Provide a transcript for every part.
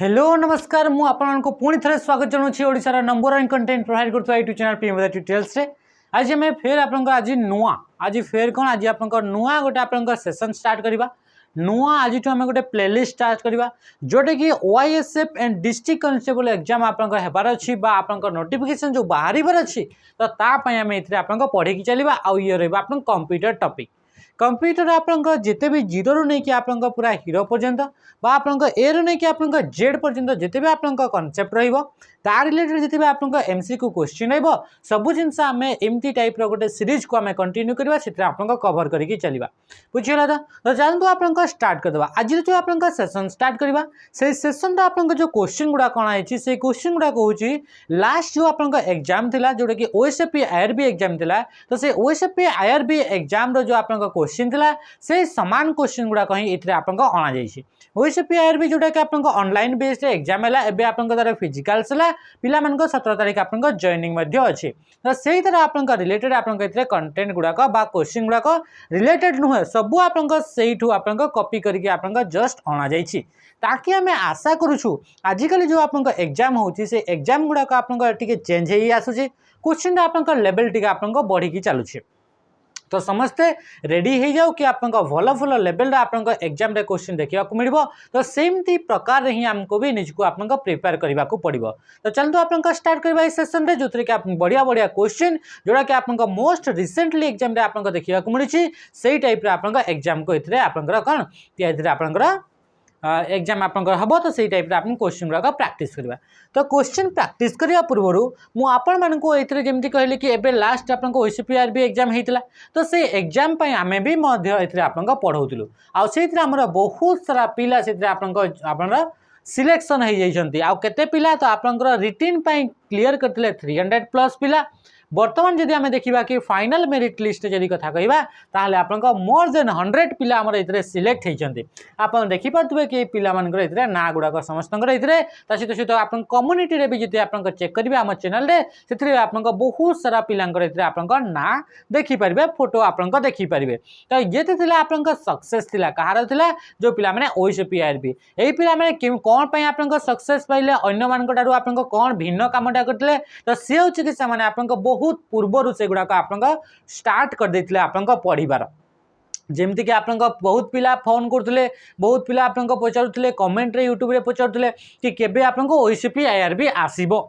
Hello नमस्कार मु आपको पुणी थे स्वागत जनाऊँ ओडिशार नंबर 1 कंटेंट प्रोवाइड करता यूट्यूब चैनल पीएम ट्यूटोरियल्स रे आज आम फेर आज नुआ आज फेर कौन आज आप नुआ गोटे आप सेसन स्टार्ट करवा नुआ आज आम गोटे प्लेलिस्ट स्टार्ट करवा जोटा कि ओआईएसएफ एंड डिस्ट्रिक्ट कांस्टेबल एग्जाम आपंकर अच्छी आप नोटिफिकेशन जो बाहर अच्छी तो तापाई आम ये पढ़ी चलवा आउ ये रहा आप कंप्यूटर टॉपिक कंप्यूटर आपंकर जिते भी जीरो रू नहीं कि आपंकर पूरा हीरो पर्यंत आपंकर ए रू नहीं कि आपंकर जेड पर्यंत जिते भी आपंकर कॉन्सेप्ट रहिबो ता रिलेटेड जिते भी आपंकर एमसीक्यू क्वेश्चन रहिबो सब जिनस आम एमती टाइप रो गोटे सीरीज को आम कंटिन्यू करबा से आपंकर कवर करके चलवा बुझीगला तो चलतु आपंकर स्टार्ट करदबा आज जो आपंकर सेशन स्टार्ट करबा से सेशन रा आपंकर जो क्वेश्चन गुडा कोन आइछि से क्वेश्चन गुडा कहूछि लास्ट जो आपंकर एग्जाम थिला जोटा कि ओएसएफपी आईआरबी एग्जाम थिला तो से ओएसएफपी आईआरबी एग्जाम रो जो आपंकर क्वेश्चन थिला से समान क्वेश्चन गुडा कहीं इतरे आपंकर अणा जाइछि ओएसएफपी आईआरबी जोटा कि आपंकर ऑनलाइन बेस्ड एग्जाम हैला एबे आपंकर तार फिजिकल्स हैला पिला मानकर 17 तारिख आपंकर जॉइनिंग मध्ये अछि तो सेही तरह आपंकर रिलेटेड आपंकर इतरे कंटेंट गुडा का बा क्वेश्चन गुडा का रिलेटेड नुहे सब आपंकर सेहीठु आपंकर कॉपी करके आपंकर जस्ट अणा जाइछि ताकि आम आशा करूँ आजिकल जो आपंकर एग्जाम होछि से एग्जाम गुडा का आपंकर टिके चेंज हेई आसुछि क्वेश्चन आपंकर लेवल टिके आपंकर बढ़ी की चलुछि तो समस्ते रेडी हो जाओ कि आप भल भल लेवल आपंकर एग्जाम रे क्वेश्चन देखा मिलो तो सेमती प्रकार ही आमको भी निजको आप प्रिपेयर करने को पड़ो तो चलते आप स्टार्ट करवा इस सेशन रे जो कि आप बढ़िया बढ़िया क्वेश्चन जोड़ा कि आप मोस्ट रिसेंटली एग्जाम रे आप देखा मिली से टाइप आप एग्जाम को ये आपंकर कौन आपंकर एग्जाम आपंकर हम तो सही टाइप आप क्वेश्चन गुड़ाक प्रैक्टिस करवा तो क्वेश्चन प्रैक्टिस करने पूर्व मुझे जमी कहली कि एबे लास्ट आप ओएसएफपी एग्जाम होता तो से एग्जाम आम भी आप पढ़ाऊलु आउ से बहुत सारा पिला से आप सिलेक्शन हो जाती आउ केते पिला तो आपंकर रिटिन क्लियर करते 300+ पिला बर्तमान जदि आम देखा कि फाइनल मेरिट लिस्ट जदि कथा कहवा ताहले आपंक मोर देन 100 पिला हमर इतरे सिलेक्ट होइछन्ति आपन देखि पारथुबे कि पिला मानकर इतरे ना गुडाक समस्तंकर इतरे ता सहित आपन कम्युनिटी रे भी जदि आपन चेक करिवे हम चैनल रे सेथरे आपन बहुत सारा पिलांकर इतरे आपन ना देखि परिबे फोटो आपन देखि परिबे तो जेते थिला आपन सक्सेस थिला कहार थिला जो पिला माने ओएसएफपी आईआरबी एई पिला माने कोन पय आपन सक्सेस पाइले अन्य मानकटारु आपन कोन भिन्न कामटा करथिले तो से होछि कि से माने आपन बहुत पूर्व से गुड़ाक आप स्टार्ट कर देते आपन पढ़ार जमती कि आप बहुत पिला फोन करते बहुत पिला आप पचारुले कमेंट रे यूट्यूब रे पचारुले कि केबे आपन ओएसएफपी आईआरबी आसीबो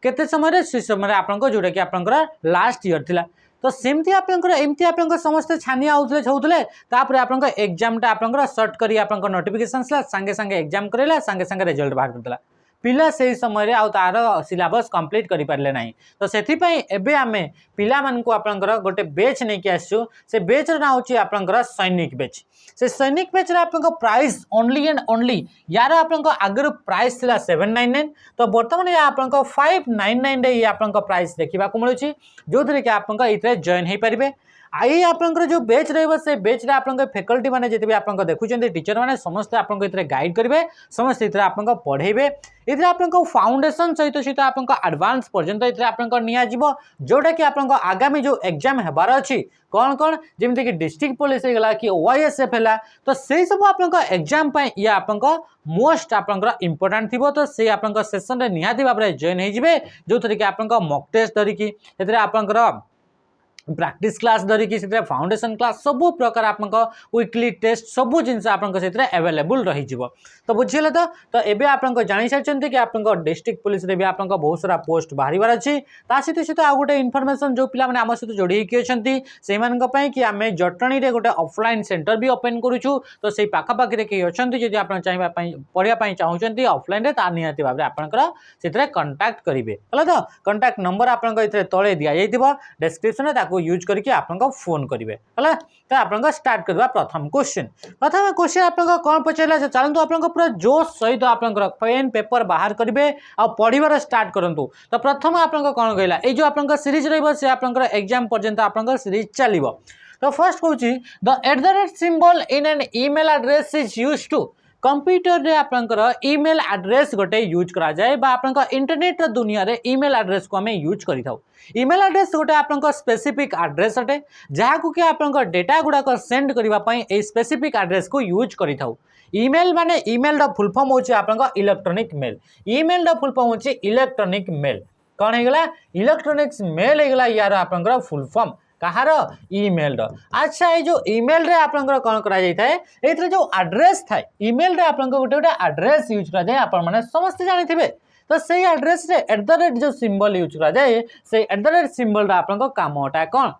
केते समय से समय आपन जोटा कि आपन लास्ट ईयर थिला तो सेमती आपंकर एमती आप समस्त छानिया होते छौले तापर आपन एग्जामटा आपन सर्ट करी आपन नोटिफिकेशन सांगे सांगे एग्जाम करेला सांगे सांगे रिजल्ट बाहर करदेला पिला से समय आउ तार सिलेबस कंप्लीट करि पारले नाही तो सेथि पई एबे आमे पिला मान को आपनकर गोटे बैच नै कि आसु से बैच रा होची आपनकर सैनिक बैच से सैनिक बैच रा आपनकर प्राइस ओनली एंड ओनली यार आपनकर आगर प्राइस थिला 799 तो वर्तमान या आपनकर 599 रे आपनकर प्राइस देखिबा को मिलुची जो थरे कि आपनकर इतरे जॉइन हे परिबे आई आपंकर जो बेच रही से बेच रे आपंकर फैकल्टी माने जिते भी आपंकर देखुचंती टीचर माने समस्त आपंकर इतरे गाइड करिवे समस्त इतरे आपंकर पढ़ेबे इतरे आपंकर फाउंडेशन सहित सहित आपंकर एडवांस पर्यंत इतरे आपंकर निया जीवो जोटा कि आपंकर आगामी जो एग्जाम हेबार अछि कौन कौन जमती कि डिस्ट्रिक्ट पुलिस हो गला कि ओआईएसएफ हैला तो से सब आपंकर एग्जाम पय या आपंकर मोस्ट आपंकर इंपोर्टेंट थिबो तो से आपंकर सेशन रे निहाती भाबरे जॉइन हे जिवे जो थरे कि आपंकर मॉक टेस्ट धरि कि इतरे आपंकर प्रैक्टिस क्लास धरिकी से फाउंडेशन क्लास सबू प्रकार आपन वीकली टेस्ट सबू जिनस आपन से अवेलेबल रही तो बुझे तो एबे आपन जानी सारी कि आपन डिस्ट्रिक्ट पुलिस रे भी आपन बहुत सारा पोस्ट बाहर अच्छी सहित सहित आ गोटे इनफॉरमेशन जो पिला माने आम सहित जोड़ी होती से कि आम जटणी रे गोटे ऑफलाइन सेंटर भी ओपन करूँ तो से पाखापाखि कहीं अच्छा जब आप चाहिए पढ़ाई चाहते ऑफलाइन रे ता निहाती भाव आपंकर से कंटाक्ट करेंगे तो कंटाक्ट नंबर आपन तले दि जाइए डिस्क्रिप्शन यूज करके आपन फोन करेंगे है तो आप स्टार्ट करवा प्रथम क्वेश्चन आप कौन पचारा चलते आप पूरा जोश सहित आप पेन पेपर बाहर करेंगे आ पढ़ार स्टार्ट करूँ तो प्रथम आप कौन कहला ये जो आप सीरीज रही एग्जाम पर्यंत आप सीरीज चलो तो फर्स्ट कौन the @ symbol in an email address is used to computer रे आपनकर ईमेल एड्रेस गोटे यूज करा जाए बा आपनकर इंटरनेट रो दुनिया रे ईमेल एड्रेस को हमें यूज करि थाउ। ईमेल एड्रेस गोटे आपनकर स्पेसिफिक एड्रेस अटे जहा को कि आपनकर डेटा गुडा को सेंड करबा पई ए स्पेसिफिक एड्रेस को यूज करि थाउ। ईमेल माने ईमेल दा फुल फॉर्म होची आपनकर इलेक्ट्रॉनिक मेल। ईमेल दा फुल फॉर्म होची इलेक्ट्रॉनिक मेल। कौन है गला इलेक्ट्रॉनिक्स मेल है गला यार आपनकर फुल फॉर्म कहार ईमेल रो। अच्छा ये जो ईमेल रे आपनकर कोन करा जाय थाए एथरे जो एड्रेस थाए ईमेल रे आपनकर गोटे गोटे एड्रेस यूज करा जाय आपन माने समस्त जानि थिबे। तो सेही एड्रेस रे @ जो सिंबल यूज करा जाय से @ सिंबल रा आपनकर कामटा कोन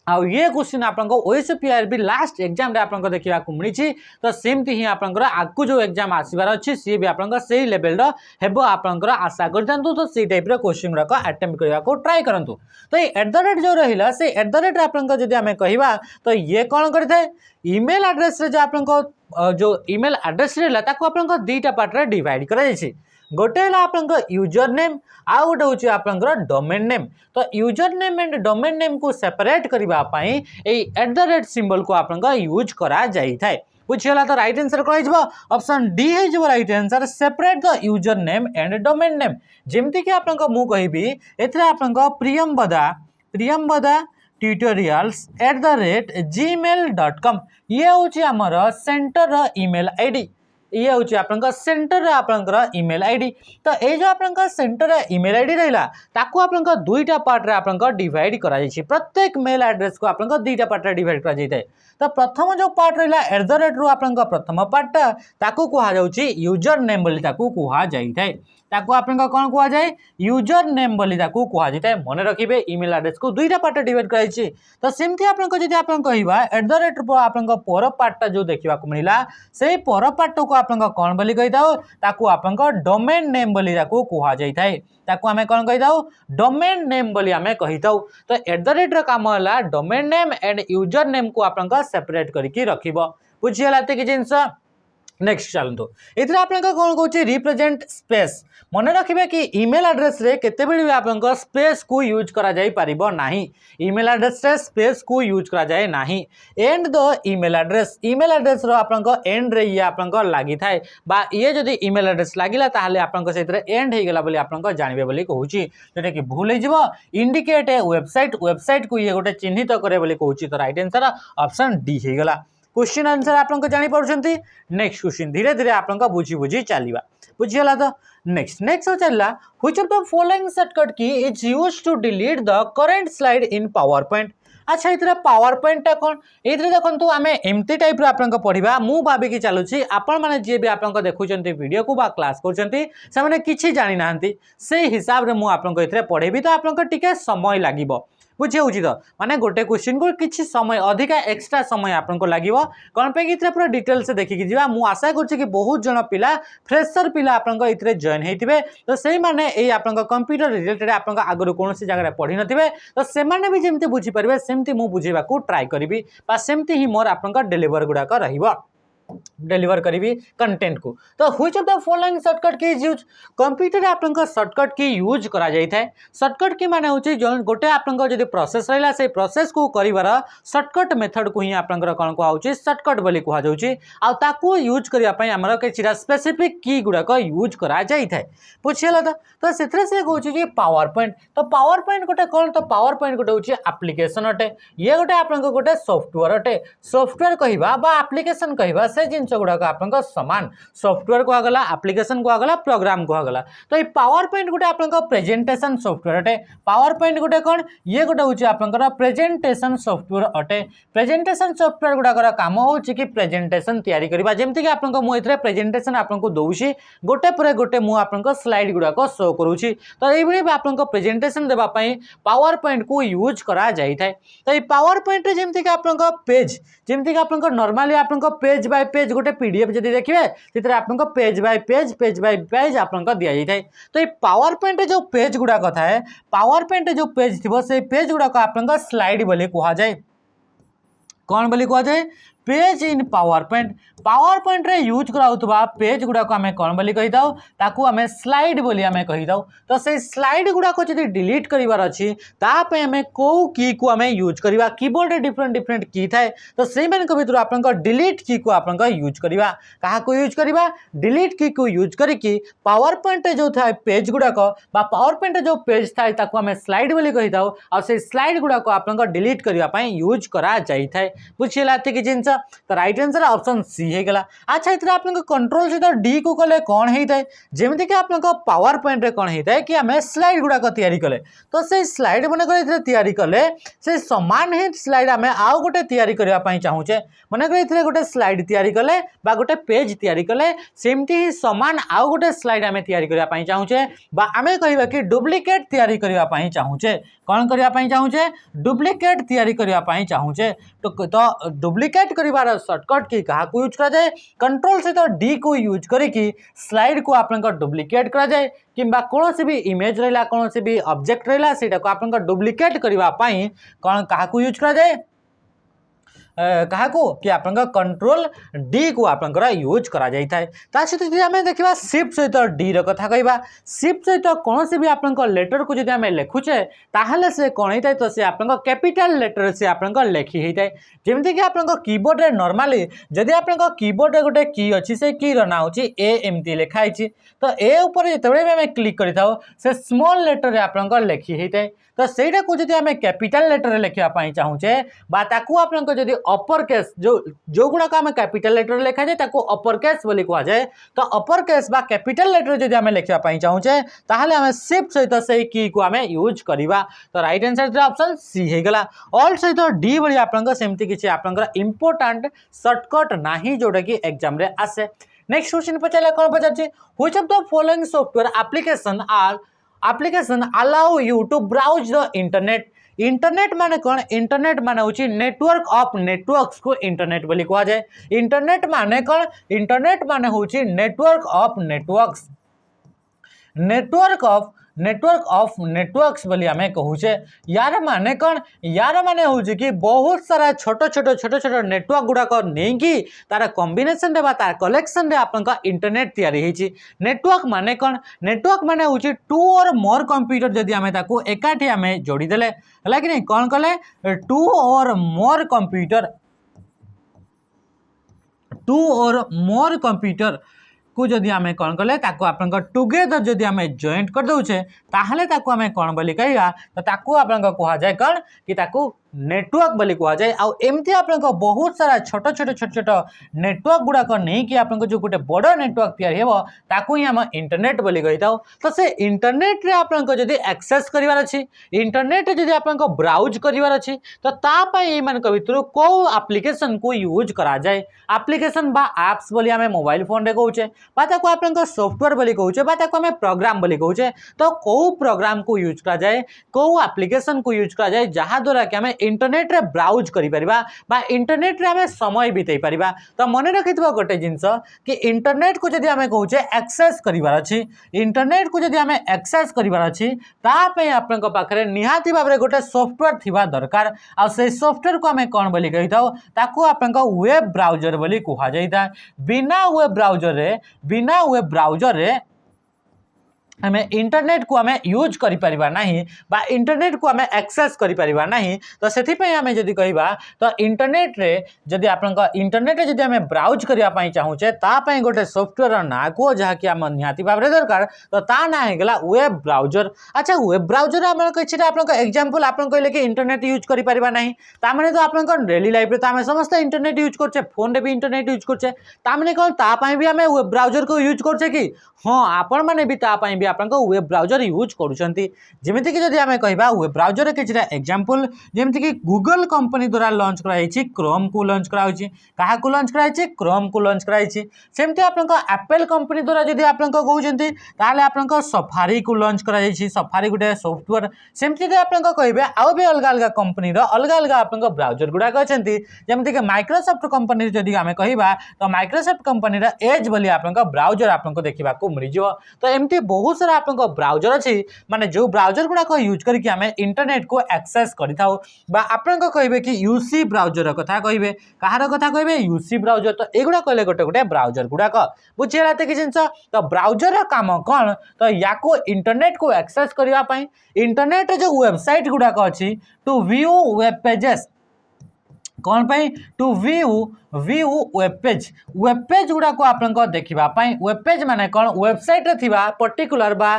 आ ये क्वेश्चन आपनको ओएसपीआरबी लास्ट एग्जाम रे आपनको देखिबा को मिली। तो सेमती ही आपनकर आगु जो एग्जाम आसीबार अछि सी भी आपनकर सेही लेवल रो हेबो आपनकर आशा करथांतु। तो सी टाइप रो क्वेश्चन रको अटेम्प्ट करबा को ट्राई करंतु। तो ये @ जो रहिला से @ आपनकर जदी हमें कहिबा तो ये कोन करथाय ईमेल एड्रेस रे जो आपनकर जो ईमेल एड्रेस रहला ताको आपनकर दुईटा पार्ट रे डिवाइड करा जायछि। गोटे है आपनकर यूजर नेम आ गोटे होची आपनकर डोमेन नेम। तो user name and domain name को सेपरेट करबा पई ए @ सिंबल को आपनकर यूज करा जाई थाए। बुझियला तो राइट आंसर कोन हिजबो ऑप्शन डी हिजबो right answer separate the user name and domain name. जेमति कि आपनकर मु कहिबी एथरे आपनकर प्रियमबदा ट्यूटोरियल्स @gmail.com ये होची हमर सेंटर ईमेल आईडी। ये होची आपनका सेंटर आपनकर ईमेल आईडी। तो ए जो आपनका सेंटर ईमेल आईडी रहला ताको आपनका दुईटा पार्ट रे आपनका डिवाइड करा जायछि। प्रत्येक मेल एड्रेस को आपनका दुईटा पार्ट रे डिवाइड करा जायते। तो प्रथम जो पार्ट रहला @ रो आपनका प्रथम पार्ट ताको कुहा जाउछि यूजर नेम बोली ताको कुहा जायते। ताको आपनका कोन कुहा जाय यूजर नेम बोली ताको कुहा जायते। मने रखिबे ईमेल एड्रेस को दुईटा पार्ट रे डिवाइड कराइछि। तो सेमथि आपनका जदि आपन कहिबा @ पर आपनका पर पार्ट जो देखिबा को मिलिला सेही पर पार्ट को आपनका कोन बोली कहिताओ ताको आपनका डोमेन नेम बोली ताको कुहा जायताय। ताको हमें कोन कहिताओ डोमेन नेम बोली हमें कहिताओ। तो @ रो काम होला domain name and user name को आपनका सेपरेट करके रखिबो। बुझियला ते कि जिंस नेक्स्ट चलतो इतने आपनका कोन कहूँ रिप्रेजेंट स्पेस। मन रखिए कि ईमेल एड्रेस रे केते बेले आपनका स्पेस को यूज करा जाई परिबो नाही। ईमेल एड्रेस रे स्पेस को यूज करा जाए नाही। एंड द ईमेल एड्रेस रो आपनका एंड रे ये आपनका लागि थाए बा ये जदी ईमेल एड्रेस लागिला ताहाले आपनका सेतरे एंड हे गेला बोली आपनका जानिबे बोली कहूची। जेटा कि भूल हे जिवो इंडिकेट ए वेबसाइट को ये गोटे चिन्हित करे बोली कहूची। तो राइट आंसर ऑप्शन डी हे गेला। क्वेश्चन आंसर आपन जानी पारुछंती। नेक्स्ट क्वेश्चन धीरे धीरे आपन बुझी बुझी चलिबा। बुझियला तो नेक्स्ट चलला which of the following shortcut key is used to delete the current slide in PowerPoint. अच्छा इतरे पावर पॉइंट टा कोन इतरे देखंतु आमे एमती टाइप रो आपन पढिबा। मु भाबी की चालुची आपन माने जे भी आपन देखुचंती वीडियो को बा क्लास करचंती से माने किछि जानि नाहंती से हिसाब रे मु आपन इतरे पढेबी। तो आपन टिके समय लागिबो। बुझे हो तो माने गोटे क्वेश्चन को किसी समय अधिका एक्स्ट्रा समय आपको लगे कौन पे कि पूरा डिटेल से देखिकी जीवा। मु आशा करुच्ची कि बहुत जन पिला फ्रेशर पिला आपन इतरे जॉइन होते। तो से माने ए आपन कंप्यूटर रिलेटेड आपन आगु कौन जगह पढ़ी नथिबे तो से माने भी जेमती बुझी पारिबे सेमती मु बुझेबा को ट्राई करिवि बा सेमती ही मोर आपन डेलीवर गुडाक रहिबो डेलीवर करी कंटेंट को। तो which of the following shortcut की यूज कंप्यूटर आपन शॉर्टकट की यूज करा जाय थाए। शॉर्टकट की माने होची गोटे आपन जदी प्रोसेस रहला से प्रोसेस को करिवार शॉर्टकट मेथड को ही आपन कोन को आउची शॉर्टकट बोली कहा जाउची। आ ताको यूज करिया पई हमर केचिरा स्पेसिफिक की गुडाक यूज करा जाय थाए। बुझियला तो सेथरे से कहउची जे पावर पॉइंट। तो पावर पॉइंट गोटे कोन तो पावर पॉइंट गोटे होची एप्लीकेशन अटे। ये गोटे आपन गोटे सॉफ्टवेयर अटे। सॉफ्टवेयर कहिबा बा एप्लीकेशन कहिबा से जिनस गुड़ाक आपन सामान सॉफ्टवेयर को आगला एप्लीकेशन को आगला प्रोग्राम को आगला। तो ये पावर पॉइंट गोटे आपन प्रेजेंटेशन सॉफ्टवेयर अटे। पावर पॉइंट गोटे कौन ये गोटे होची आपन प्रेजेंटेशन सॉफ्टवेयर अटे। प्रेजेंटेशन सॉफ्टवेयर गुड़ाकर काम होची कि प्रेजेंटेशन तैयारी करबा। जेमति कि आपन मु एथरे प्रेजेंटेशन आपन को दउची गोटे पर गोटे मु आपन स्लाइड गुड़ाक शो करूची। तो ये भली आपन प्रेजेंटेशन देबा पई पावर पॉइंट को यूज करा जाय थाए। तो ये पावर पॉइंट रे जेमति कि आपन पेज जेमति कि आपन नॉर्मली आपन पेज बाय पेज गोटे पीडीएफ जदी देखिबे तितरे आपन पेज बाय पेज आपन दिया जाय थाए। तो ये पावर पॉइंट जो पेज गुडा कथा है पावर पॉइंट जो पेज थिबो से पेज गुडा को आपन स्लाइड बोली कहा जाय। कौन बोली कहा जाए पेज इन पावर पॉइंट रे यूज कराउतबा पेज गुड़ा को आम कौन बोली कही थाउ ताकू आम स्लाइड बोली आम कही थाउ। तो से स्लाइड गुड़ा को जब डिलीट करिवार अछि तापे आम को की को आम यूज करवा कीबोर्ड रे डिफरेंट की थाए तो से मान को भितर आपन डिलीट की को आपन यूज करवा कहा को यूज करवा डिलीट की को यूज करिकी पावर पॉइंट जो थाए पेज गुड़ा को बा पावर पॉइंट जो पेज थाए ताकू आम स्लाइड बोली कही थाउ और से स्लाइड गुड़ा को आपन डिलीट करबा पई यूज करा जाई थाए। बुझिला एति जिनस तो राइट आंसर ऑप्शन सी हे गला। अच्छा इतरे आपन कंट्रोल सहित डी को कले कोन हेई थाए जेमिति कि आपन पावर पॉइंट रे कोन हेई थाए कि आमे स्लाइड गुड़ा को तैयारी कले तो से स्लाइड मन कर इतरे तैयारी कले से समान ही स्लाइड आमे आउ गोटे तैयारी करबा पई चाहूचे मन कर इतरे गोटे स्लाइड तैयारी कले बा गोटे पेज तैयारी कले सेमति ही समान आउ गोटे स्लाइड आमे तैयारी करबा पई चाहूचे बा आमे कहबा कि डुप्लीकेट तैयारी करबा पई चाहूचे कौन करबा पई चाहूचे डुप्लीकेट तैयारी करबा पई चाहूचे तो डुप्लीकेट करिवार शॉर्टकट की कहा को यूज करा जाए कंट्रोल से तो डी को यूज करिकी स्लाइड को आपन डुप्लीकेट करा जाए किंबा कौन से भी इमेज रहा कौन से भी ऑब्जेक्ट रहा सेटा को आपन डुप्लीकेट करबा पई कौन कहा को यूज करा जाए कहा को कि आपन कंट्रोल डी को आपन यूज करा जाई थाए। ता सहित जदि आमे देखिबा शिफ्ट सहित डी र कथा कहबा शिफ्ट सहित कौन से भी आपन लेटर को जदि आमे लिखुचे ताहले से कोन हेताय तो से आपन कैपिटल लेटर से आपन लेखि हेताय जेमिति कि आपन कीबोर्ड रे नॉर्मली जदि आपन कीबोर्ड रे गोटे की अछि से की र ना होछि ए एमती लिखा आछि तो ए ऊपर जेतेबे आमे क्लिक करिथाओ से स्मॉल लेटर रे आपन लेखि हेताय तो सेटा को जदि आमे कैपिटल लेटर रे लिखिया पई चाहूचे बा ताकू आपन जदि अपर केस जो गुड़ा को आमे कैपिटल लेटर लिखा जाए ताकू अपर केस बोली कहा जाए तो अपर केस बा कैपिटल लेटर जदि आमे लिखिया पई चाहूचे ताहले आमे शिफ्ट सहित से की को आमे यूज करबा तो राइट आंसर ऑप्शन सी हे गला। ऑल सहित डी बली आपन सेमति किछि आपन इंपोर्टेंट शॉर्टकट नाही जोडा कि एग्जाम रे आसे। नेक्स्ट क्वेश्चन पचाला कोन पचाछि which of the following software application allow you to browse the internet माने कौन इंटरनेट माने होची नेटवर्क ऑफ नेटवर्क्स को इंटरनेट बोली कहा जाए। इंटरनेट माने कौन इंटरनेट माने होची network of networks network of networks बोली आमे कहूचे। यार माने कौन यार माने होची कि बहुत सारा छोट छोट नेटवर्क गुड़ा को नहीं कि तार कॉम्बिनेशन रे बा तार कलेक्शन रे आपन का इंटरनेट तैयारी हेची। नेटवर्क माने कौन नेटवर्क माने होची टू और मोर कंप्यूटर जदि आमे ताकू एकाठी आमे जोड़ी देले हला कि नहीं कौन कले टू और मोर कंप्यूटर को जदि आमे कौन कले ताकू आपन टुगेदर जदि आमे जॉइंट कर दउचे ताहले ताकू आमे कौन बोली कहया तो ताकू आपन कहा जाए कौन कि ताकू नेटवर्क बोली कहा जाए। आ एमती आपन बहुत सारा छोट छोट नेटवर्क गुड़ा को नहीं कि आपन जो गोटे बड़ नेटवर्क तैयारी हेबो ताकू ही हम इंटरनेट बोली कही थाउ। तो से इंटरनेट रे आपन जदि एक्सेस करिवार अछि इंटरनेट जदि आपन ब्राउज करिवार अछि तो ता पई ए मान भितर को एप्लीकेशन को यूज करा जाए। एप्लीकेशन बा एप्स बोली हमें मोबाइल फोन रे कहूचे बा ताकू आपन सॉफ्टवेयर बोली कहूचे बा ताकू हमें प्रोग्राम बोली कहूचे तो को प्रोग्राम को यूज करा जाए को एप्लीकेशन को यूज करा जाए जहा द्वारा कि हमें इंटरनेट रे ब्राउज करि परिबा बा इंटरनेट रे हमें समय बिताई परिबा। तो मन रखिथबा गोटे जिंस कि इंटरनेट को जदि हमें कहूचे एक्सेस करिवार अछि इंटरनेट को जदि हमें एक्सेस करिवार अछि ता पे आपन को पाखरे निहाती भाबरे गोटे सॉफ्टवेयर थिबा दरकार आ से सॉफ्टवेयर को हमें कोन बोली कहिथाउ ताकू आपन को वेब ब्राउजर बोली कहा जाइता। बिना वेब ब्राउजर रे हमें इंटरनेट को हमें यूज करि परिबा नहीं बा इंटरनेट को हमें एक्सेस करि परिबा नहीं। तो सेथि पे हमें जदि कहबा तो इंटरनेट रे जदि आपन का इंटरनेट रे जदि हमें ब्राउज करिया पई चाहूचे ता पई गोटे सॉफ्टवेयर ना को जहा कि हम निहाती भाबरे दरकार तो ता ना हे गेला वेब ब्राउजर। अच्छा वेब ब्राउजर हमन किछटा आपन का एग्जांपल आपन कहले कि इंटरनेट यूज करि परिबा नहीं ता माने तो आपन का डेली लाइफ रे तो हमें समस्त इंटरनेट यूज करछे फोन रे भी इंटरनेट यूज करछे ता माने कोन ता पई भी हमें वेब ब्राउजर को यूज करछे कि हां आपन माने भी ता पई भी आपन को वेब ब्राउजर यूज करूछंती। जेमिति कि जदि हमें कहबा वेब ब्राउजर के किछटा एग्जांपल जेमिति कि गूगल कंपनी द्वारा लॉन्च कराइछि क्रोम को लॉन्च कराइछि काहा को लॉन्च कराइछि क्रोम को लॉन्च कराइछि। सेमति आपन को एप्पल कंपनी द्वारा जदि आपन को कहउछंती ताले आपन को सफारी को लॉन्च कराइछि सफारी गुटे सॉफ्टवेयर। सेमति कि आपन को कहबे आ भी अलग अलग कंपनी रो अलग अलग आपन को ब्राउजर गुडा कहछंती जेमिति कि माइक्रोसॉफ्ट कंपनी जदि हमें कहबा तो माइक्रोसॉफ्ट कंपनी रा एज बोली आपन को ब्राउजर आपन को देखिबा को मिल जिवो। तो एमती बहुत बहुत सारा आप ब्राउजर अच्छी माने जो ब्राउजर गुड़ाक यूज करके आम इंटरनेट को एक्सेस करें कहे कि यूसी ब्राउजर कथा कहे कहार कथा कहे यूसी ब्राउजर तो युवा कहले गोटे गोटे ब्राउजर गुड़ाक बुझीगला एत कि जिनस तो ब्राउजर काम कौन तो या इंटरनेट को एक्सेस करने इंटरनेट जो वेबसाइट गुड़ाक अच्छी टू व्यू वेब पेजेस कौन पाई टू व्यू वेब पेज गुड़ाक आप देखापी वेब पेज माने कौन वेबसाइट रे थिबा पर्टिकुलर बा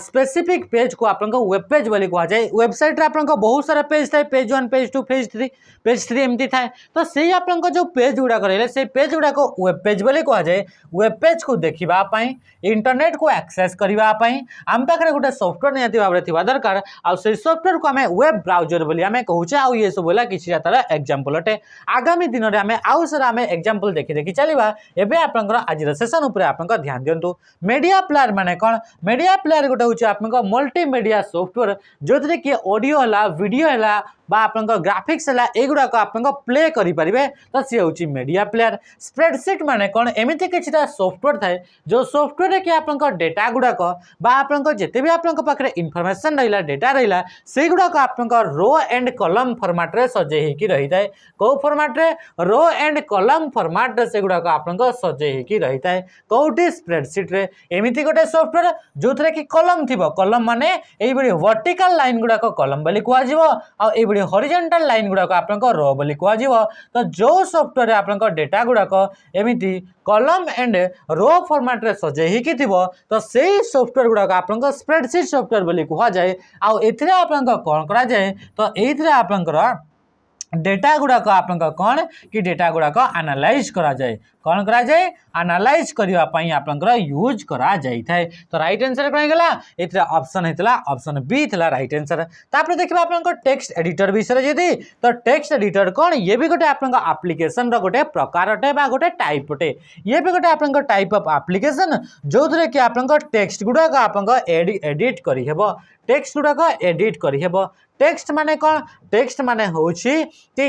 स्पेसिफिक पेज को आप वेब पेज बोली कह जाए वेबसाइट रे आप बहुत सारा पेज थाए पेज 1 पेज 2 पेज 3 एमती थाए तो से आप जो पेज गुड़ाक रहे से पेज गुड़ाक वेब पेज बोली कह जाए वेब पेज को देखापी इंटरनेट को एक्सेस करने आम पाखे गोटे सॉफ्टवेयर निहाती भाव में थी दरकार आ सॉफ्टवेयर को आम वेब ब्राउजर बोली आम कहूचे आ ये सब है किसी तार एग्जांपल अटे आगामी दिन में आम आउ सर आम एग्जांपल देखी देखी चलवा एवं आपंकर आज सेसन उपर आप ध्यान दिंतु मीडिया प्लेयर माने कौन मीडिया प्लेयर गोटे हूँ आप मल्टीमीडिया सॉफ्टवेयर जो थी कि ऑडियो है वीडियो है आप ग्राफिक्स है युवाक आप प्ले करेंगे तो सी हूँ मीडिया प्लेयर स्प्रेडशीट माने कौन एमती किसी सॉफ्टवेयर थाए जो सॉफ्टवेयर कि आप डेटा गुड़ाक आप जिते भी आप इनफॉरमेशन रहा डेटा रहा से गुड़ाक आप रो एंड कलम फॉर्मेट रे सजे रही है कौ फॉर्मेट रे रो एंड कलम फॉर्मेट रे से गुड़ाक आप सजे रही है कौटी स्प्रेडशीट रे एमती गोटे सॉफ्टवेयर जो थे कि कलम थी कलम माने वर्टिकल लाइन गुड़ाक कलम बोली कह हॉरिजॉन्टल लाइन गुड़ाक आप रो बोली कह तो जो सॉफ्टवेयर आप डेटा गुड़ाक एमती कलम एंड रो फॉर्मेट रे सजे ही तो से सॉफ्टवेयर गुड़ाक आप स्प्रेडशीट सॉफ्टवेयर बोली कह जाए आप कौन करा जाए तो ये आप डेटा गुड़ाक आप कौन कि डेटा गुड़ाक एनालाइज करा जाए कौन करा जाए एनालाइज करने आप यूज करा जाए तो राइट आंसर कौन गला ये ऑप्शन होता ऑप्शन बी था राइट आंसर तापर देखिए आप टेक्स्ट एडिटर विषय जी तो टेक्स्ट एडिटर कौन ये भी गोटे आप एप्लिकेशन गोटे प्रकार अटे गोटे टाइप अटे ये भी गोटे आप टाइप ऑफ एप्लिकेशन जो थे कि आप टेक्स्ट गुड़ाक आप एडिट करहब टेक्स्ट गुड़ाक एडिट करहब टेक्स्ट माने कौन टेक्स्ट माने होछि कि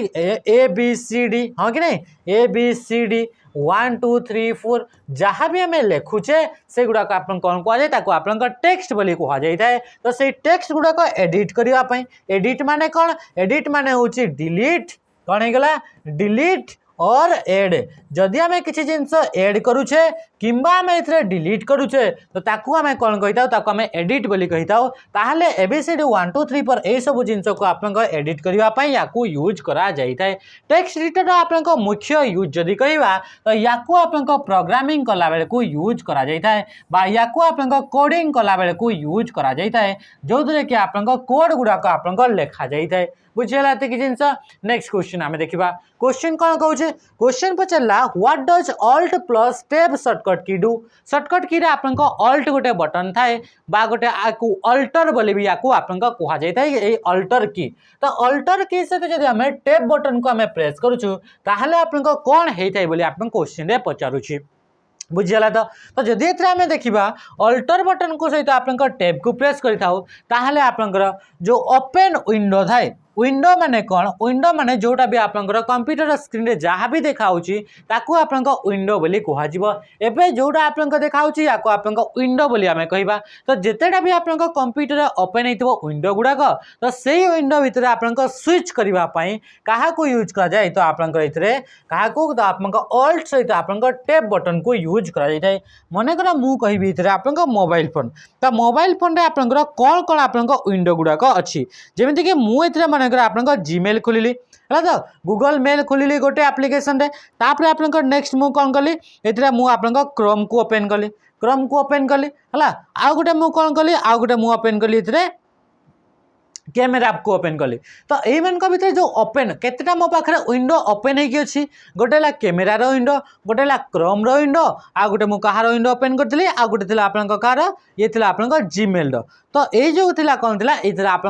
ए बी सी डी हाँ कि नहीं ए बी सी डी 1 2 3 4 जहाँ भी आम लिखुचे से गुड़ाक आप कौन कह आप टेक्स्ट बोली कह जाए तो से टेक्स्ट गुड़ाक एडिट करने एडिट माने कौन एडिट माने होछि डिलीट कौन होगा डिलीट और एड जदि आम किसी जिनस एड करुचे किंबा आम ए डिलीट करुचे तो ताकू आम कौन कही आम एडिट बोली कही ताहले एबीसीडी 1 2 3 पर यह सब जिनस को आप एडिट करने या यूज करा जाए टेक्स्ट एडिटर आप मुख्य यूज जदि कहवा तो या आप प्रोग्रामिंग कला बेले को यूज करा जाए या आप कोडिंग कला बेले को यूज करा जाए जो थे कि आप कोड गुड़ाक आप लिखा जाए बुझीगला एत कि जिनस नेक्स्ट क्वेश्चन आम देखा क्वेश्चन कौन कहे क्वेश्चन पचारा what does alt plus tab shortcut key do shortcut key आप ऑल्ट गोटे बटन थाए गोटे अल्टर बोली भी आप कह जाए अल्टर की तो अल्टर की सहित जब आम टैब बटन को आम प्रेस करूँ ताहले आप कौन होता है बोली आप क्वेश्चन रे पचारुछि बुझीगला तो जदि आम देखा अल्टर बटन को सहित आप टैब को प्रेस करें आप जो ओपन विंडो थाए विंडो माने कौन विंडो माने जोटा भी आप कंप्यूटर स्क्रीन रे जहाँ भी देखा आप विंडो बोली कह जोटा आप देखा आप विंडो बोली आम कहवा तो जितेटा भी आप कंप्यूटर ओपन हो विंडो गुड़ाक तो से विंडो भितर आप स्विच करने क्या यूज करा जाए तो आप ऑल्ट सहित आप टैब बटन को यूज करा जाए मनकर मु कहि आप मोबाइल फोन तो मोबाइल फोन रे आप कौन कौन आप विंडो गुड़ाक अच्छी जमीक कि मुझे मनकर आप जीमेल खोलिली है तो गूगल मेल खोलिली गोटे एप्लिकेशन रे तापर आप नेक्स्ट मु कौन कली ये मुझे क्रोम को ओपन कली है आउ गोटे मु कौन कली आउ गोटे मु ओपन कली कैमेरा को ओपन कली तो यही मान भर जो ओपन केतेटा मो पाखे विंडो ओपन होगी गोटे कैमेरार विंडो गोटे क्रोम विंडो आ गोटे मु कहार विंडो ओपन करी आ गोटे आप ये आप जीमेल तो ये जो थिला कौन थिला ये आप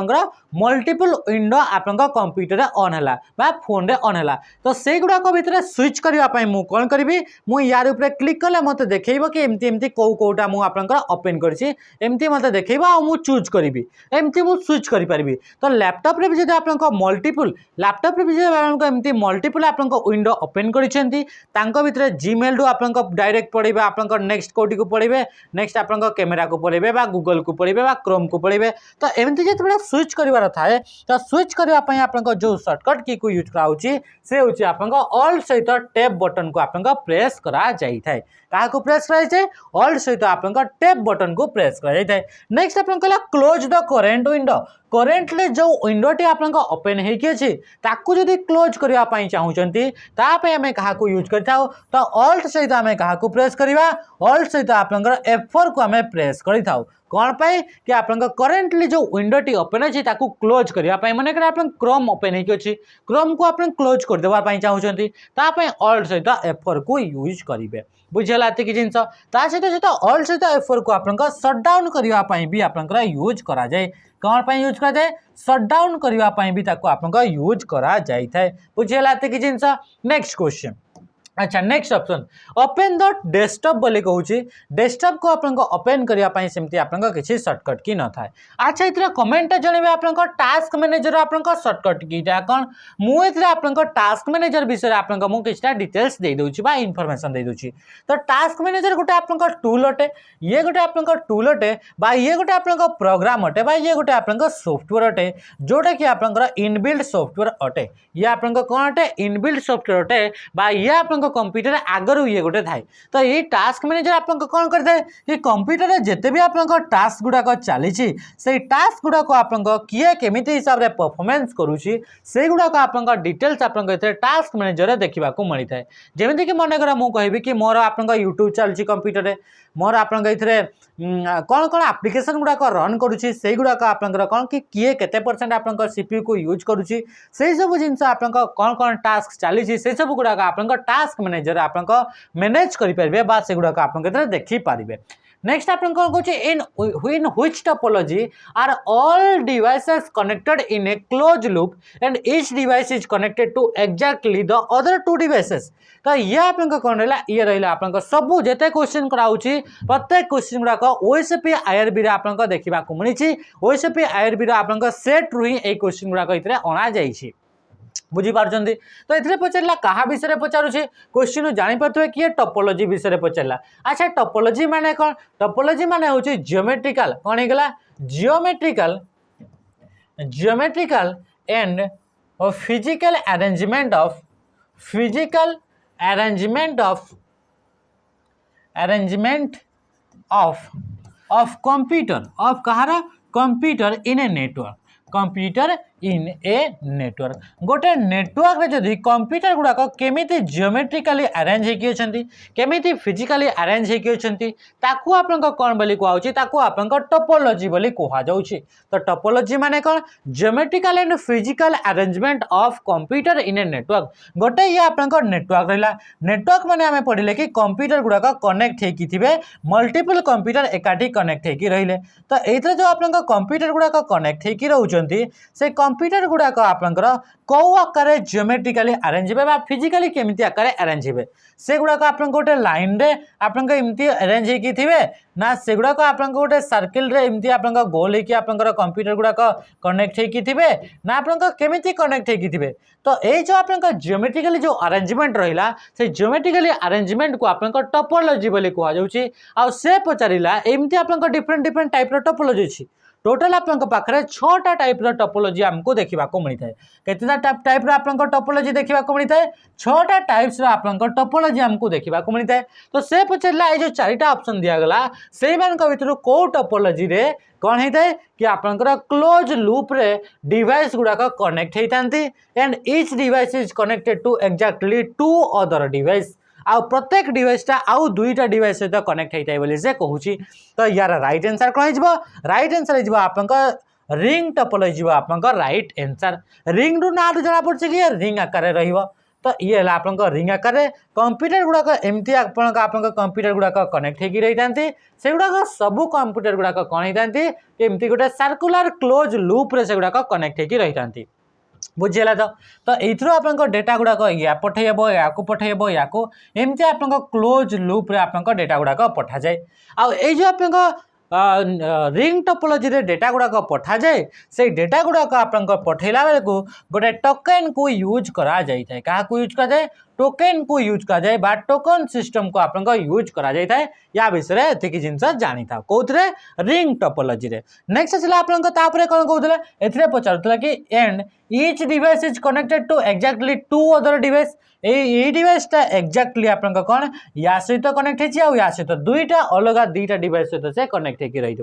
मल्टीपल विंडो आप कंप्यूटर ऑन है फोन रे ऑन है तो से गुड़ाक भितर स्विच करने मु कौन करी मु यार ऊपर क्लिक कले मत देखा कि एमती एमती कौटा मुझे ओपन करमती मत देखा मु चूज करी एमती मु स्विच करी पारिबी तो लैपटॉप रे भी जदि आपनको मल्टीपल लैपटॉप रे भी जदि आपनको एमती मल्टीपल आपनको विंडो ओपन करिसेंती तांको भितरे जीमेल रू आपनको डायरेक्ट पड़िबे आपनको नेक्स्ट कोडी को पड़िबे नेक्स्ट आपनको कैमेरा को पड़िबे बा गूगल को पड़िबे बा क्रोम को पड़िबे तो एमती जतबे स्विच करिवार थाए तो स्विच करबा पई आपनको जो शॉर्टकट की को यूज कराउची से होची आपनको ऑल सहित टैब बटन को आपनको प्रेस करा जाई थाए कहा को प्रेस करा जाय ऑल सहित आपनको टैब बटन को प्रेस करा जाय थाए नेक्स्ट आपनको close the current window currently जो विंडोटी आपनको ओपन होइके अछि ताकू जदि क्लोज करिया पई चाहुचंती ता पे हमें कहा को यूज करथाओ तो ऑल्ट सहित हमें कहा को प्रेस करिवा ऑल्ट सहित आपनकर F4 को हमें प्रेस करिथाओ कौन पाई कि आपनकर करेंटली जो विंडोटी ओपन अछि ताकू क्लोज करिया पई माने कि आपन क्रोम ओपन होइके अछि क्रोम को आपन क्लोज कर देबा पई चाहुचंती ता पई ऑल्ट सहित F4 को यूज करिवे बुझला एति कि जिंस ता सहित ऑल्ट सहित F4 को आपनकर शट डाउन करिया पई भी आपनकर यूज करा जाय कौन पाई यूज करा जाए शट डाउन करिया पई भी ताको आपनका यूज करा जाई थाए बुझियला एति कि जिंस नेक्स्ट क्वेश्चन अच्छा next option open the desktop बोले कहूची डेस्कटॉप को आपन ओपन करिया पई सेमती आपन किछि शॉर्टकट की न थाए अच्छा इतरा कमेंट जणेबे आपन टास्क मैनेजर आपन शॉर्टकट कीटा कोन मु इतरा आपन टास्क मैनेजर विषय आपन मु किछटा डिटेल्स दे दोची बा इंफॉर्मेशन दे दोची तो टास्क मैनेजर गोटे आपन टूल अटे ये गोटे आपन टूल अटे बा ये गोटे आपन प्रोग्राम अटे बा ये गोटे आपन सॉफ्टवेयर अटे जोटा कि आपन इनबिल्ट सॉफ्टवेयर अटे ये आपन कोन अटे इनबिल्ट सॉफ्टवेयर अटे बा ये आपन कंप्यूटर आगर ये गोटे थाए तो ये टास्क मैनेजर आपन कौन करते कि कंप्यूटर रे जेते भी आपन टास्क गुडाक चली से टास्क गुडाक आपन किए केमिति हिसाब रे परफॉर्मेंस करूची से गुडाक आपन डिटेल्स आपन इथे टास्क मैनेजर रे देखिबा को मिली थाए जेमिति कि मन करा मु कहबी कि मोर आपन यूट्यूब चलची कंप्यूटर रे मोर आपन इथे कौन कौन एप्लिकेशन गुडाक रन करूची से गुडाक आपन कौन कि किए केते परसेंट आपन सीपीयू को यूज करूची से सब जिंस आपन कौन कौन टास्क चली से सब गुडाक आपन टास्क मैनेजर आपन मैनेज करि परिबे बा से गुडाक आपन देखि पारिबे नेक्स्ट आपन कौन कहूची in which topology are all devices connected in a close loop and each device is connected to exactly the other two devices तो ये आपन कौन रहला ये रहला आपन सब जेते क्वेश्चन कराउची प्रत्येक क्वेश्चन गुडाक ओएसपी आईआरबी रे आपन देखिबा को मिलिची ओएसपी आईआरबी रे आपन सेट रु ही ए क्वेश्चन गुडाक इतरे अणा जाईची बुझी पार्चंती तो इतने पचारा क्या विषय पचारूँ क्वेश्चन जानी पारे किए टोपोलॉजी विषय पचारा अच्छा टोपोलॉजी माने कौन टोपोलॉजी माने हूँ जियोमेट्रिकल कौन होगा geometrical and physical arrangement of computer of Kahar computer in a network computer in a network गोटे नेटवर्क रे जदि कंप्यूटर गुडाक केमिति जियोमेट्रिकली अरेंज हेकि अछंती केमिति फिजिकली अरेंज हेकि अछंती ताकू आपन कोन बोली कुआउची ताकू आपन टोपोलॉजी बोली कुहा जाउची तो टोपोलॉजी माने कोन geometrical and physical arrangement of computer in a network गोटे ये आपन नेटवर्क रहला नेटवर्क माने हमें पढिले कि कंप्यूटर गुडाक कनेक्ट हेकि थिबे मल्टीपल कंप्यूटर एकाठी कनेक्ट हेकि रहिले तो एथरे जो आपन कंप्यूटर गुडाक कनेक्ट हेकि रहउचंती से कंप्यूटर गुडाक आपनकर कौ आकार जियोमेट्रिकली अरेंज हे बा फिजिकली केमिति आकार अरेंज हे से गुडाक आपन गोटे लाइन रे आपन एमती अरेंज हेकि थिबे ना से गुडाक आपन गोटे सर्किल रे एमती आपन गोल हेकि आपन कंप्यूटर गुडाक कनेक्ट हेकि थिबे ना आपन केमिति कनेक्ट हेकि थिबे तो ए जो आपन जियोमेट्रिकली जो अरेंजमेंट रहिला से जियोमेट्रिकली अरेंजमेंट को आपन टोपोलॉजी बोली कुहा जाउची आ से पचारिला एमती आपन डिफरेंट टाइप रो टोपोलॉजी अछि टोटल आपन पाखे 6टा टाइप टोपोलॉजी हमको देखा मिलता है कितना टाइप आपन टोपोलॉजी देखा मिलता है 6टा टाइप्स आपन टोपोलॉजी हमको देखा मिलता है तो से पचारा ये जो 4टा ऑप्शन दिगला से भर कौ टोपोलॉजी रे कौन होता है कि आपनकर क्लोज लूप रे डिवाइस गुडाक कनेक्ट होती and each device is connected to exactly 2 other device आ प्रत्येक डिवाइसटा आउ 2टा डिवाइस सहित कनेक्ट होता है बोली से कहूँ तो यार राइट आंसर कौन हो राइट आंसर हो आपन रिंग टोपोलॉजी आपन राइट आंसर रिंग रु ना जना पड़े कि रिंग आकार रहिबो तो ये है आपन रिंग आकार कंप्यूटर गुडाक एमती आपन कंप्यूटर गुडाक कनेक्ट होगी रही से गुडाक सब कंप्यूटर गुडाक कौन होती एमती गोटे सर्कुलर क्लोज लूप रे से गुडाक कनेक्ट होगी रही बुझीगला तो ये आपन डेटा गुडाक या पठेब या पठेब या एमती आप क्लोज लूप रे आपन डेटा गुडाक पठा जाए आ जो आपन रिंग टोपोलॉजी रे डेटा गुड़ाक पठा जाए से डेटा गुड़ाक आप पठेला बेलू गोटे टोकेन को यूज करा जाए क्या यूज कर जाए टोकेन को यूज कर जाए बा टोकन सिस्टम को आप यूज करा जाए था या विषय में एतिक जिनस जानी था कौन रिंग टोपोलॉजी रे नेक्स्ट आसला आपरे कौन कहते ए पचारूला कि and each device is connected to exactly two other device ये डिवाइसटा एक्जाक्टली आप कौन या सहित कनेक्ट हो या सहित दुईटा अलग दुईटा डिवाइस सहित से कनेक्ट हो रही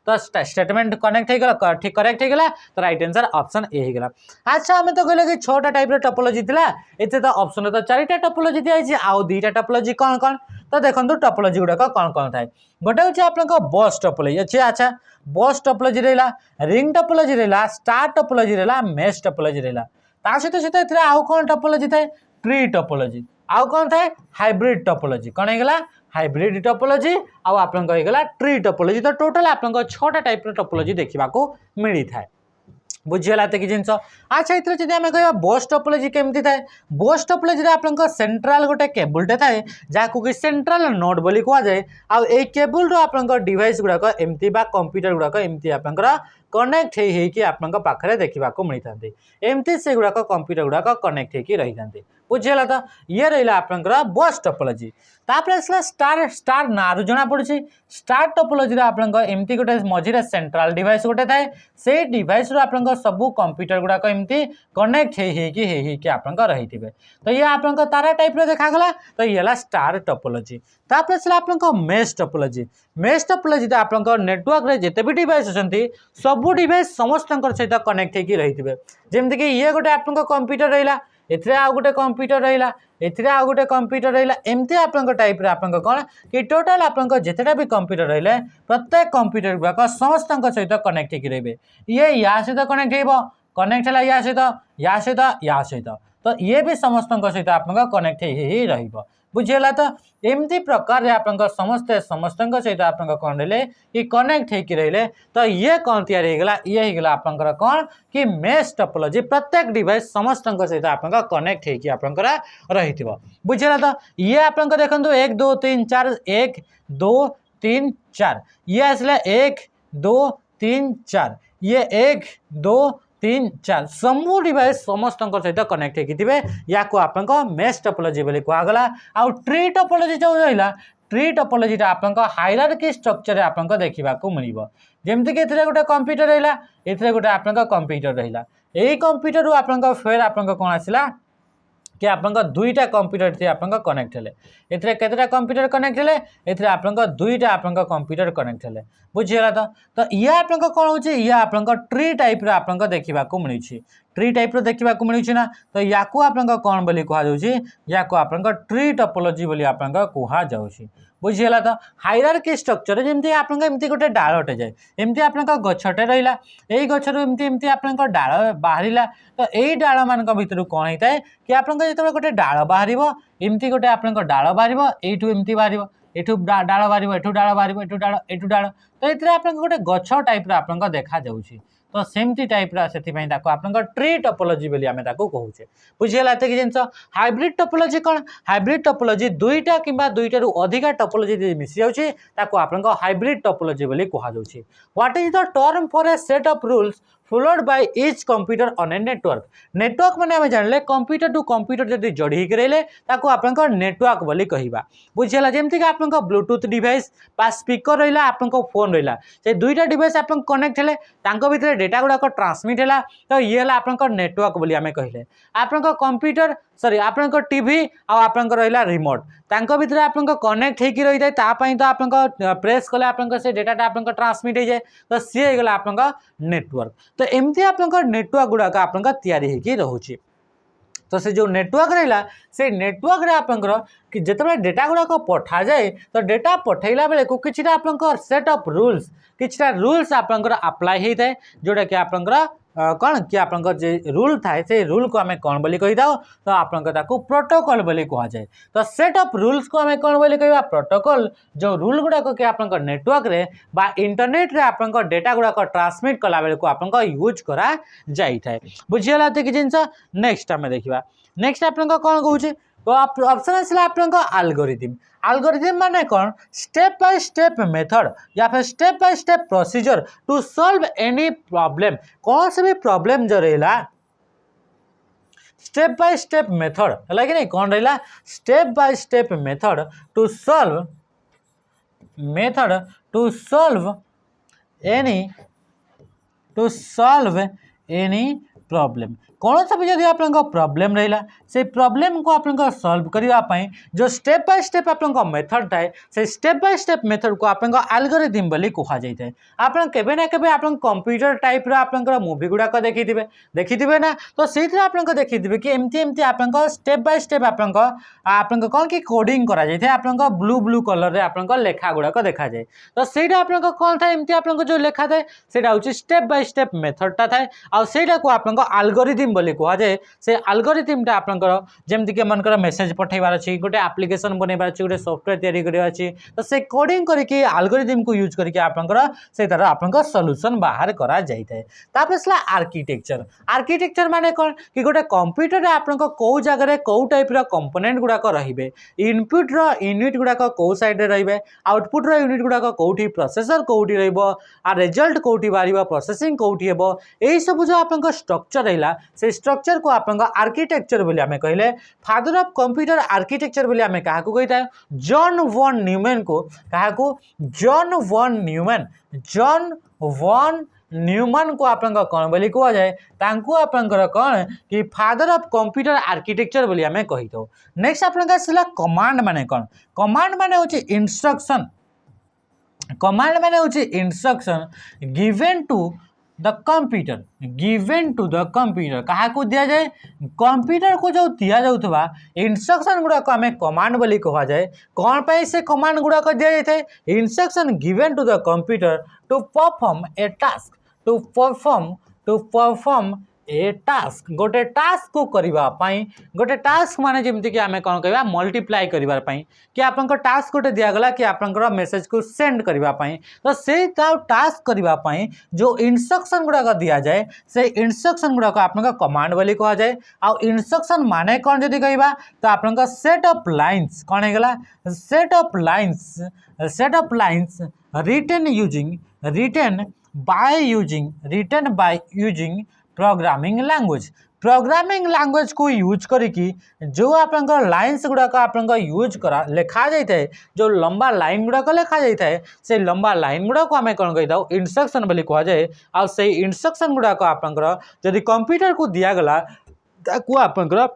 तो स्टेटमेंट कनेक्ट हो ठीक करेक्ट होगा तो राइट आंसर ऑप्शन ए होगा। अच्छा आम तो कहले कि 6टा टाइप टोपोलॉजी थिला एते तो ऑप्शन तो 4टा टोपोलॉजी दिखाई आउ 2टा टोपोलॉजी कौन कौन तो देखो टोपोलॉजी गुड़ाक कौन कौन थाए गोटे हूँ आप बस टोपोलॉजी अच्छे। अच्छा बस टोपोलॉजी रहा रिंग टोपोलॉजी रहा स्टार टोपोलॉजी रहा मेश टोपोलॉजी रहा सहित आउ कौन टोपोलॉजी थाए ट्री टोपोलॉजी आउ कौन थाए हाइब्रिड टोपोलॉजी कौन होगा हाइब्रिड टोपोलॉजी आउ आप ट्री टोपोलॉजी तो टोटल आप 6टा टाइप टोपोलॉजी देखा मिली था बुझीगला कि जिनस। अच्छा ये जब आम कह बस टोपोलॉजी केमती थाए बस टोपोलॉजी आप सेंट्रल गोटे केबुलटे थाए जहाँ कि सेंट्रल नोड बोली कहुए आउ केबुल रो आप डिवाइस गुड़ाक एमती कंप्यूटर गुड़ाक एमती आप कनेक्ट होइकी आपन पाखरे देखा मिलता एमती से गुड़ाक कंप्यूटर गुड़ाक कनेक्ट होइकी रही था बुझीगला तो ये रहा आपंकर बस टोपोलॉजी तापर आसला स्टार स्टार ना रु जना पड़ी स्टार टोपोलॉजी आप एमती गोटे मझे सेंट्रल डिवाइस गोटे थाए से डिवाइस रो आप सबू कंप्यूटर गुड़ाक एमती कनेक्ट होइकी आप रही थे तो ये आप तारा टाइप देखागला तो ये स्टार टोपोलॉजी तापर आसला आप मेश टोपोलॉजी मेश टोपोलॉजी तो आप नेटवर्क रे जिते भी डिवाइस अच्छी सबू डिवाइस समस्त सहित कनेक्ट होइकी रही थे जमीक ये गोटे आप कंप्यूटर रहा एथरे आउ गोटे कंप्यूटर रहा एथरे आउ गोटे कंप्यूटर रहा एमती आप टाइप आप कौन कि टोटाल आप जितेटा भी कंप्यूटर रहा प्रत्येक कंप्यूटर गुड़ाक समस्त सहित कनेक्ट होकर रही ये या सहित कनेक्ट हो कनेक्ट है या सहित या सहित तो ये भी समस्त सहित आप कनेक्ट ही रही बुझीगला तो एमती प्रकार आप समस्ते समस्त सहित आप कौन रहे कि कनेक्ट होकर रहे तो ये कौन तैयारीगला ये होगा आपंकर कौन कि मेश टोपोलॉजी प्रत्येक डिवाइस समस्त सहित आप कनेक्ट होकर आप रही बुझीगला तो ये आप देखो 1 2 3 4 1 2 3 4 ये आसला 1 2 3 4 ये 1 2 3 4 समूह डिवाइस समस्त सहित कनेक्ट होती या आप मेश टोपोलॉजी बोली कहगला आउ ट्री टोपोलॉजी जो रहा ट्री टोपोलॉजी आप हायरार्की स्ट्रक्चर आप देखा मिल जमीक गोटे कंप्यूटर रहा ये गोटे आप कंप्यूटर रहा यही कंप्यूटर आप फिर आप कौन आसला कि आप दुईटा कंप्यूटर थी आप कनेक्ट हेले एथरे केतेटा कंप्यूटर कनेक्ट हेले एथरे आप दुईटा आप कंप्यूटर कनेक्ट हेले बुझीगला तो ये आप कौन हो ये आप ट्री टाइप आप देखा मिली ट्री टाइप देखा मिलूँ ना तो या आप कौन बोली कहुच्छी या आप ट्री टोपोलॉजी बोली आप कहुच्छी बुझीगला तो हायरार्की स्ट्रक्चर जमी आप गोटे डालटे जाए एमती आप गछटे रहा यही गचर एमती आप डाल बाहर तो यही डाल मान भर कौन होता है कि आप जो गोटे डाल बाहर एमती गोटे आप डाल बाहर यू एमती बाहर एठू डाल बाहर एठू डाल बाहर एठू डाल तो ये आप गोटे गछ टाइप आप देखा जाऊँगी तो सेमती टाइप से आप ट्री टोपोलॉजी बोली आम कहूचे बुझीगला ये जिनस। हाइब्रिड टोपोलॉजी कौन हाइब्रिड टोपोलॉजी दुईटा कि दुईटू अधिका टोपोलॉजी मिसी जाऊँगी आप हाइब्रिड टोपोलॉजी बोली कहुच्छी what is the term for a set of rules followed by each computer on a network network माने आम जानले कंप्यूटर टू कंप्यूटर जब जोड़ी होकर रहे आप नेटवर्क बोली कहवा बुझीगला जमीक आप ब्लूटूथ डिवाइस बा स्पीकर रहा आप फोन रहा से दुईटा डिवाइस आप कनेक्ट हेले भितर डेटा गुड़ाक ट्रांसमिट है तो ये आप नेटवर्क बोली आम कहले आप कंप्यूटर सॉरी आप टीवी आप रहा रिमोट भितर आप कनेक्ट होकर रही है तो आप प्रेस कले आप डेटा आप ट्रांसमिट हो जाए तो सी होगा आप नेटवर्क तो एमती आप नेटवर्क गुड़ाक आप तैयारी रोचे तो से जो नेटवर्क रहा से नेटवर्क रे आपंकर कि जिते डेटा गुड़ाक पठा जाए तो डेटा पठेला बेले को किछटा आपंकर सेट ऑफ रूल्स किछटा रूल्स आपंकर अप्लाई होता है जोटा कि आपंकर कौन कि आप रूल थाए से रूल को आम कौन बोली कही था तो आप प्रोटोकॉल बोली कह जाए तो सेट ऑफ रूल्स को आम कौन बोली कहवा प्रोटोकॉल जो रूल गुड़ाक कि आप नेटवर्क रे बा इंटरनेट रे आप डेटा गुड़ाक ट्रांसमिट कला बेले को आप यूज करा जाए बुझीगला कि जिनस नेक्स्ट आम देखा नेक्स्ट आप कौन कहूँ तो ऑप्शन आसला आपन एल्गोरिथम। एल्गोरिथम माने कौन? स्टेप बाय स्टेप मेथड या फिर step by step procedure to solve any problem. कौन से भी प्रॉब्लम जो रहा स्टेप बाय स्टेप मेथड है कि नहीं, कौन रहा? Step by step method to solve any problem. कौन सा भी जब आप प्रॉब्लम रहा से प्रॉब्लम को आप सॉल्व करने जो स्टेप बाय स्टेप आप मेथड थाए से स्टेप बाय स्टेप मेथड को आप एल्गोरिथम बोली कहा जाए। आप केबे ना केबे आप कंप्यूटर टाइप रो आप मूवी गुड़ाक देखिथे ना, तो से आप देखिथे कि एमती एमती आप स्टेप बाय स्टेप आप कौन कि कोडिंग करा जाए आप ब्लू ब्लू कलर रे आप लेखा गुड़ाक देखा जाए। तो सहीटा आप कौन था एमती आप जो लेखा थाए सेटा होची स्टेप बाय स्टेप मेथडटा थाए आ सेटा को आप एल्गोरिथम बोली कह जाए। से एल्गोरिथमटा आपनकर जेमति के मनकर मेसेज पठेबार अछि, गोटे एप्लिकेशन बनेबार अछि, गोटे सॉफ्टवेयर तैयारी करबार अछि, तो से कोडिंग करके एल्गोरिथम को यूज करके आपनकर से तरह आपनकर सॉल्यूशन बाहर करा जाइते। तापर सला आर्किटेक्चर। आर्किटेक्चर माने कोन कि गोटे कंप्यूटर रे आपनकर को जगह रे को टाइप रो कंपोनेंट गुडाक रहिबे, इनपुट रो यूनिट गुडाक को साइड रे रहिबे, आउटपुट रो यूनिट गुडाक कोठी, प्रोसेसर कोठी रहइबो आ रिजल्ट कोठी बारिबो, प्रोसेसिंग कोठी हेबो, एई सब जो आपनकर स्ट्रक्चर रहिला से स्ट्रक्चर को आप आर्किटेक्चर बोली आमे कहले। फादर ऑफ कंप्यूटर आर्किटेक्चर बोली आमे काहा को कहिता? जॉन वॉन न्यूमैन को। काहा को? जॉन वॉन न्यूमैन को आपन कौन बोली कह जाए? तांको आपनकर कौन कि फादर ऑफ कंप्यूटर आर्किटेक्चर बोली आमे कहि दो। नेक्स्ट आपन आसला कमांड माने कौन? कमांड माने होची इंस्ट्रक्शन। कमांड माने होची instruction given to the computer कहा को दिया जाए? कंप्यूटर को जो दिया जाउथबा इंस्ट्रक्शन गुड़ाक आमे कमांड बोली कहा जाए। कौन पे से कमांड गुड़ाक दिया जाए? Instruction given to the computer to perform a task गोटे टास्क को करिबा पई, गोटे टास्क माने जेमति कि आमे कोन कहबा मल्टीप्लाई करिवार पई कि आपनकर टास्क गोटे दिया गला कि आपनकर मेसेज को सेंड करिबा पई। तो से टास्क करिबा पई जो इंस्ट्रक्शन गुड़ाक दिया जाए से इंस्ट्रक्शन गुड़ाक आपनकर कमांड बोली कहा जाए। आ इंस्ट्रक्शन माने कोन जदि कहबा तो आपनकर सेट ऑफ लाइंस कोन हेगला? Set of lines written by using programming language को यूज करके जो आपनकर लाइन्स गुड़ाक आपनकर यूज करा लिखा जाए, जो लंबा लाइन गुड़ाक लिखा जाए से लंबा लाइन गुड़ाक आम कौन कही था? इंस्ट्रक्शन बोली कह जाए। आ से इंस्ट्रक्शन गुड़ाक आपनकर जदि कंप्यूटर को दियागला ताकू आपनकर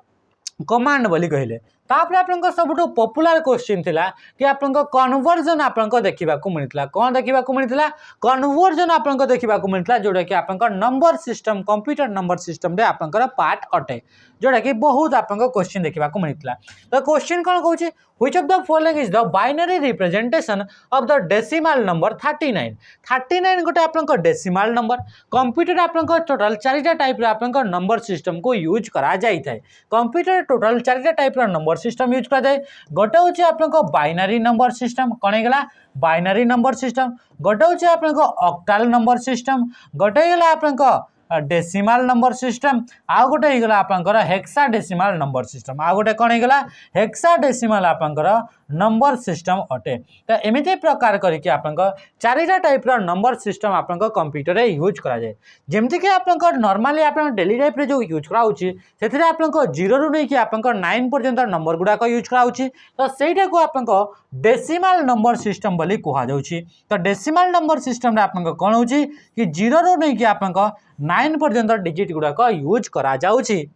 कमांड बोली कहले। तापर आपनकर सबुठो पॉपुलर क्वेश्चन थिला कि आपनकर कन्वर्जन आपनकर देखिबा को मिलतला। कोन देखिबा को मिलतला? कन्वर्जन आपनकर देखिबा को मिलतला, जोडा कि आपनकर number system computer number system रे आपनकर पार्ट अटे, जोडा कि बहुत आपनकर क्वेश्चन देखिबा को मिलतला। तो क्वेश्चन कोन कहूची? Which of the following is the binary representation of the decimal number 39? 39 गोटे आपनकर डेसिमल नंबर। कंप्यूटर आपनकर टोटल 4टा टाइप रे आपनकर नंबर सिस्टम को यूज करा जाई थाए। कंप्यूटर टोटल 4टा टाइप रे नंबर सिस्टम यूज करा जाए। गोटे होची आपनकर बाइनरी नंबर सिस्टम, कोन हेगला? Binary number system. गोटे होची आपनकर ऑक्टाल नंबर सिस्टम। गोटे हेगला आपनकर डेसिमल नंबर सिस्टम। आ गोटे हेगला आपनकर हेक्साडेसिमल नंबर सिस्टम। आ गोटे कोन हेगला? हेक्साडेसिमल आपनकर नंबर सिस्टम अटे। तो एमिति प्रकार करके आपनकर 4टा टाइप रो नंबर सिस्टम आपनकर कंप्यूटर रे यूज करा जाए। जेमति कि आपनकर नॉर्मली आपन डेली लाइफ रे जो यूज करा होची सेथिरे आपनकर 0 रु नै कि आपनकर 9 पर्यंत नंबर गुडाक यूज करा होची। तो सेटा को आपनकर डेसिमल नंबर सिस्टम बोली कहा जाउची। तो डेसिमल नंबर सिस्टम रे आपनकर कोन होची कि 0 रु नै कि आपनकर 9 पर्यंत डिजिट गुडाक यूज करा जाउची।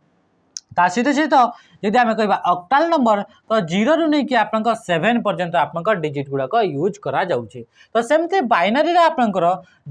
ता सहित यदि आम कह ऑक्टाल नंबर तो 0 रु नहीं कि आपनकर 7 पर्यंत आपनकर डिजिट गुड़ाक यूज करा जाउची। तो सेमते बाइनरी रे आपनकर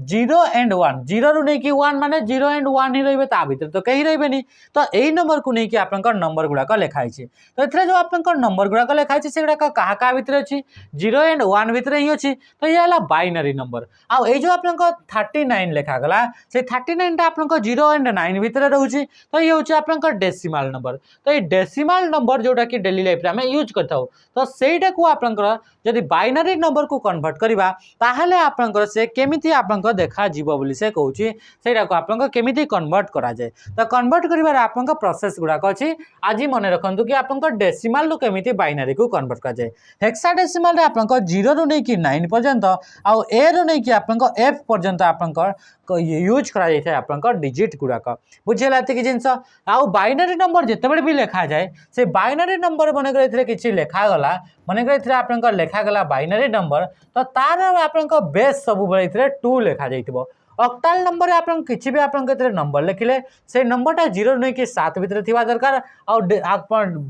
0 एंड 1, 0 रु नहीं कि 1 माने 0 एंड 1 ही रहिबे, ता भीतर तो कहीं रहबेनी। तो एई नंबर को नहीं कि आपनकर नंबर गुड़ाक लिखाई छै। तो एथरे जो आपनकर नंबर गुड़ाक लिखाई छै से गुड़ाक कहा कहा भीतर अछि? 0 एंड 1 भीतर ही अछि। तो ये हला बाइनरी नंबर। आ ए जो आपनकर 39 लिखा गला से 39 टा आपनकर 0 एंड 9 भीतर रहउची। तो ये होची आपनकर डेसिमल नंबर तो ये डेसिमाल नंबर जोटा कि डेली लाइफ आम यूज करता तो सहीटा को आपंकर जदि बाइनरी नंबर को कन्वर्ट करवा ताहले आपंकर से केमिति आपंकर देखा जीवो बोली से कहूँ सेटा को आपंकर केमिति कन्वर्ट करा जाए तो कन्वर्ट करिवार आपंकर प्रोसेस गुड़ाक अच्छी आज मन रखु कि आपंकर डेसिमाल रु केमिति बाइनरी को कन्वर्ट करा जाए हेक्साडेसिमाल रे आपंकर 0 रु नहीं कि 9 पर्यंत आउ ए रु नहीं कि आपंकर एफ पर्यंत आपंकर यूज करा जाए आपंकर डिजिट गुड़ाक बुझेगा एतिक जिनस आउ बाइनरी नंबर जितेबाला भी लिखा जाए से बाइनरी नंबर मनकर किसी लिखागला मनकर आपंकर लिखागला बाइनरी नंबर तो तार आपंकर बेस सब बेले 2 लिखा जाइथिबो ऑक्टाल नंबर आप किसी भी आप नंबर लिखिले से नंबरटा 0 नहीं कि 7 भितर थिबा दरकार आ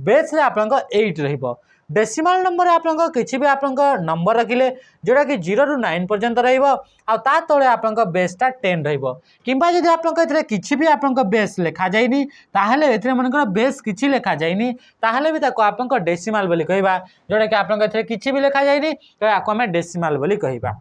बेस आप 8 रहिबो डेसिमाल नंबर आप किसी भी आप नंबर रखिले जोटा कि 0 रु 9 पर्यंत रहिबो आ ता तळे आप बेसटा 10 रहिबो किंबा जदि आप किसी भी आप बेस लिखा जाइनी ताहले एथिरे मनकर बेस किछि लिखा जाइनी ताहले भी ताको आप डेसिमाल बोली कहबा जोटा कि आप किछि भी लिखा जाइनी तो आको हम डेसिमाल बोली कहबा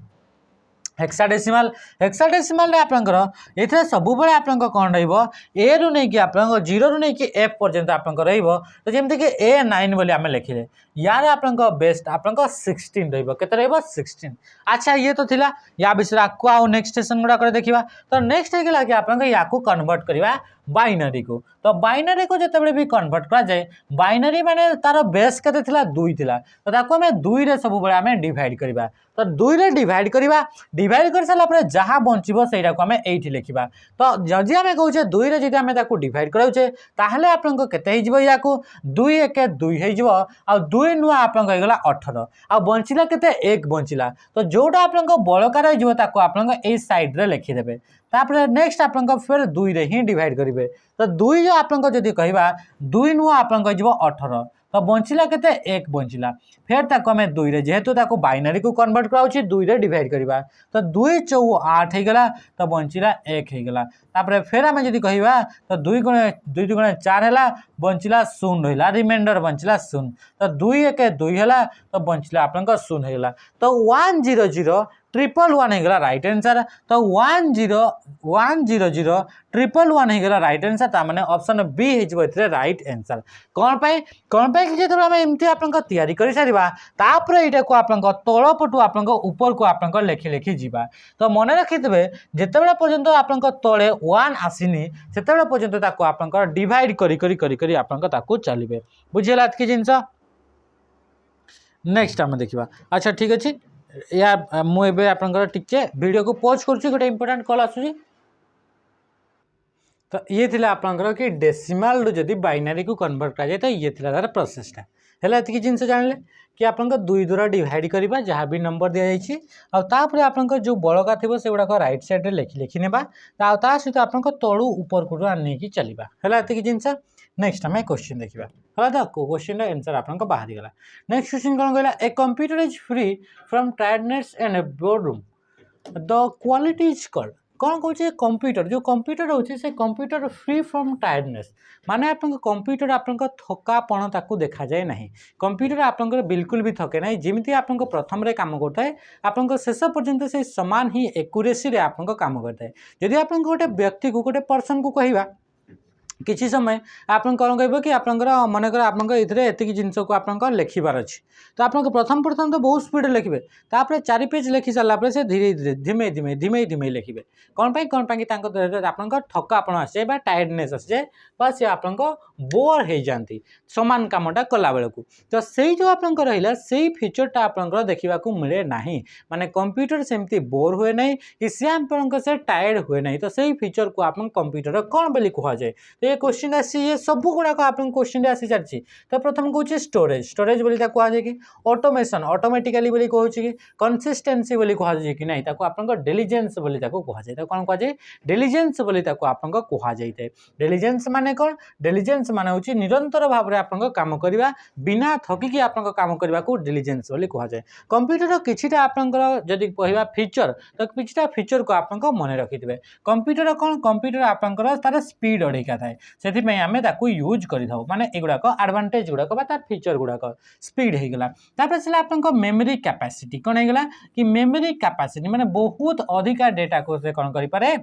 हेक्साडेसिमाल हेक्साडेसिमाल आपंकर ये सब बेले आप कौन ए रु नहीं कि आप 0 रु नहीं कि एफ पर्यंत आप तो जमीक कि A9 बोली आम लिखिले यार आप बेस्ट आप 16 केते 16 अच्छा ये तो थिला या विषय आपको आउ नेक्स्ट सेशन गुड़ाक देखा तो नेक्स्ट है कि आप कन्वर्ट करवा बाइनरी को तो बाइनरी को जिते भी कन्वर्ट करा जाए बाइनरी माने तार बेस केते थिला 2 थिला तो ताको हमें 2 रे सब बेले आम डिवाइड करवा तो 2 रे डिवाइड करवा डिवाइड कर सारा पर जहाँ बंचो सहीटा को आम ये लिखा तो जदि आम कहे 2 रे जदि आम डिवाइड कराऊे ताहले आपको केते या 2 1 2 हो 2 नुआ आपला 18 आ बंचला केते 1 बंचला तो जोटा आप बड़का रही आप साइड रे लिखिदेवे तापर नेक्स्ट आप फिर 2 रे ही डिवाइड करेंगे तो 2 जो आप कहवा 2 नुआ आप 18 तो बंचला केते 1 बंचला फिर ताको आम 2 रे जेहेतु ताको बाइनरी को कन्वर्ट कराउछि 2 रे डिवाइड करवा तो 2 4 8 हो गला तो बंचला 1 हो गला तापर फिर आम जदि कहवा तो 2 गुणे 4 है बंचला 0 रहा रिमाइंडर बंचला 0 तो 2 1 2 है तो बंचला आप 0 हो गला तो 1 0 0 ट्रिपल 1 हो गला राइट आंसर तो 1 0 1 0 0 ट्रिपल 1 हो गला राइट आंसर तामाने ऑप्शन बी हो राइट आंसर कौन पाई कि जो आम एमती आप तैयारी कर सारिबा तापर एटा को आप तल पटु आप ऊपर को आप लेखि लेखि जीवा तो मन रखिथे जितेबाला पर्यंत आप तले 1 आसीनी सेतेबाला पर्यंत ताको आप डिवाइड करी करी करी करी आप चलिए बुझेगा कि जिनस नेक्स्ट आम देखा अच्छा ठीक अच्छे या मुझे आपंकर टिके वीडियो को पॉज कर गोटे इंपोर्टेंट कॉल आसूँ तो ये थी आपंकर कि डेसिमाल रू जदि बाइनरी को कन्वर्ट कर जाए तो ये थी तार प्रोसेसटा है ये जिनस जानले कि आप 2 द्वारा डिवाइड करवा जहाँ भी नंबर दि जाइए आउे आप जो बड़का थी से गुड़ाक राइट साइड रे लिखि लिखि नेबा ता सहित आप तलू ऊपर को नहीं चलवा है ये जिनस नेक्स्ट आम क्वेश्चन देखा है क्वेश्चन आंसर आप बाहरी गला नेक्स्ट क्वेश्चन कौन कहला ए computer is free from tiredness and boardroom the quality is called कौन कहे कंप्यूटर जो कंप्यूटर होची से कंप्यूटर फ्री फ्रॉम टायर्डनेस माने आप कंप्यूटर आप थकापण ताकू देखा जाए ना कंप्यूटर आप बिल्कुल भी थके ना जमी आप प्रथम रे काम करता है आप शेष पर्यंत से समान ही एक्यूरेसी रे आप काम करता है जदि आप गोटे व्यक्ति को गोटे पर्सन को कहवा किसी समय आप कौन कह कि आप मनकर आप एतिक जिनस को आप लिखबार अच्छे तो आप प्रथम प्रथम तो बहुत स्पीड लिखे तापर 4 पेज लिखि सारापर से धीरे धीरे धीमे धीमे धीमे धीमे लिखे कौन आप थकापण आसे टायर्डनेस आसे सी आप बोर हो जाती सामान कमटा कला बेलू तो से जो आप रहा से फीचरटा आप देखा मिले ना माने कंप्यूटर सेमती बोर हुए ना कि सी आप से टायर्ड हुए ना तो से फीचर को आप कंप्यूटर कौन बोली कहुए तो ये क्वेश्चन आसी ये सब गुड़ाक आप क्वेश्चन आसी सारी तो प्रथम कहूँ स्टोरेज स्टोरेज बोली कहुए कि ऑटोमेशन ऑटोमेटिकली बोली कहूँ कि कंसिस्टेंसी बोली कहुए कि नहीं आप डिलिजेंस बोली कहुए कौन कहुए डिलिजेंस बोली आप कहुए डिलिजेंस माने कौन डिलिजेंस माने होची निरंतर भाव में आप काम करवा बिना थकिकी आप काम करने को डिलिजेंस बोली कहुए कंप्यूटर किछिटा आप जदि कहवा फीचर तो किछिटा फीचर को आप मन रखिथे कंप्यूटर कौन कंप्यूटर आप तार स्पीड अड़ेका थाए से आम यूज कर माने एगुड़ाक एडवांटेज गुड़ाक तार फीचर गुड़ाक स्पीड हो गला तापर से आप मेमोरी कैपेसिटी कौन होगा कि मेमोरी कैपेसिटी माने बहुत अधिका डेटा को से कौन करें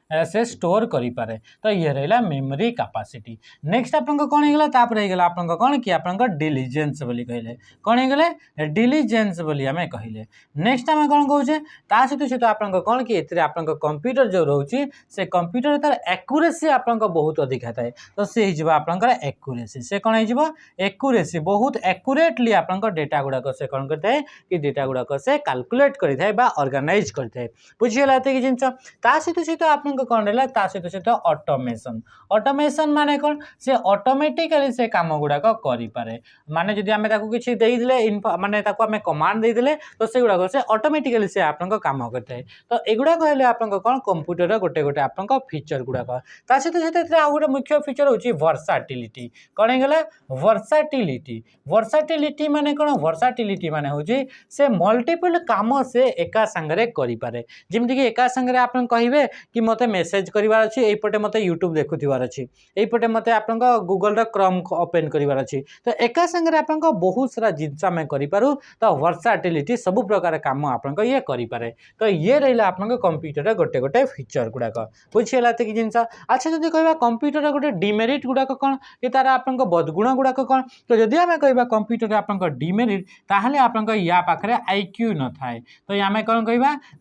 से स्टोर करें। तो ये रहा मेमोरी कैपेसिटी। नेक्स्ट आप कौन होगा तापर होगा आप कौन कि आप डिलिजेंस बोली कहले कौन होगा डिलिजेंस बोली आम कहले। नेक्स्ट आम कौन कहे ता सहित सहित आप कौन कि आप कंप्यूटर जो रोचे से कंप्यूटर तार एक्यूरेसी आप बहुत अधिका थाए। तो सी हो आपंकर एक्यूरेसी से कौन हो एक्यूरेसी बहुत एक्यूरेटली आप डेटा गुड़ाक से कौन करता कि डेटा गुड़ाक से कैलकुलेट करता है ऑर्गेनाइज करता है। बुझीगला ये जिन सहित सहित आप कौन रहा सहित सहित ऑटोमेशन। ऑटोमेशन माने कौन से ऑटोमेटिकली से काम गुड़ाक करें माने जदि आम किसी माने आम कमांड देदेले तो से गुड़ाक से ऑटोमेटिकली से आप काम करता है। तो एगुड़ाक है आप कौन कंप्यूटर गोटे गोटे आप फीचर गुड़ाक सहित सहित आउ गोटे मुख्य फीचर हूँ वर्साटिलिटी। कौन होगा वर्साटिलिटी। वर्साटिलिटी माने कौन वर्साटिलिटी माने हूँ से मल्टीपल काम से एका संगे करें जमीक एका संगे आप कहे कि मत मेसेज करार अच्छी यपटे मत यूट्यूब देखुवार अच्छी यपटे मत आप गूगल क्रम ओपन करार अच्छी। तो एका संगे आप बहुत सारा जिनस आम करूँ तो वर्साटिलिटी सब प्रकार काम आप ये करें। तो ये रहा आप कंप्यूटर गोटे गोटे फीचर गुड़ाक बुझीगला कि जिनस। अच्छा जब कह कंप्यूटर गोटे डिमेरिट गुड़ाक कौन कि तार आप बदगुण गुड़ाक कौन तो जदि आम कह कंप्यूटर आप डिमेरिट ताहले आप या पाखे आईक्यू न थाए तो आम कौन कह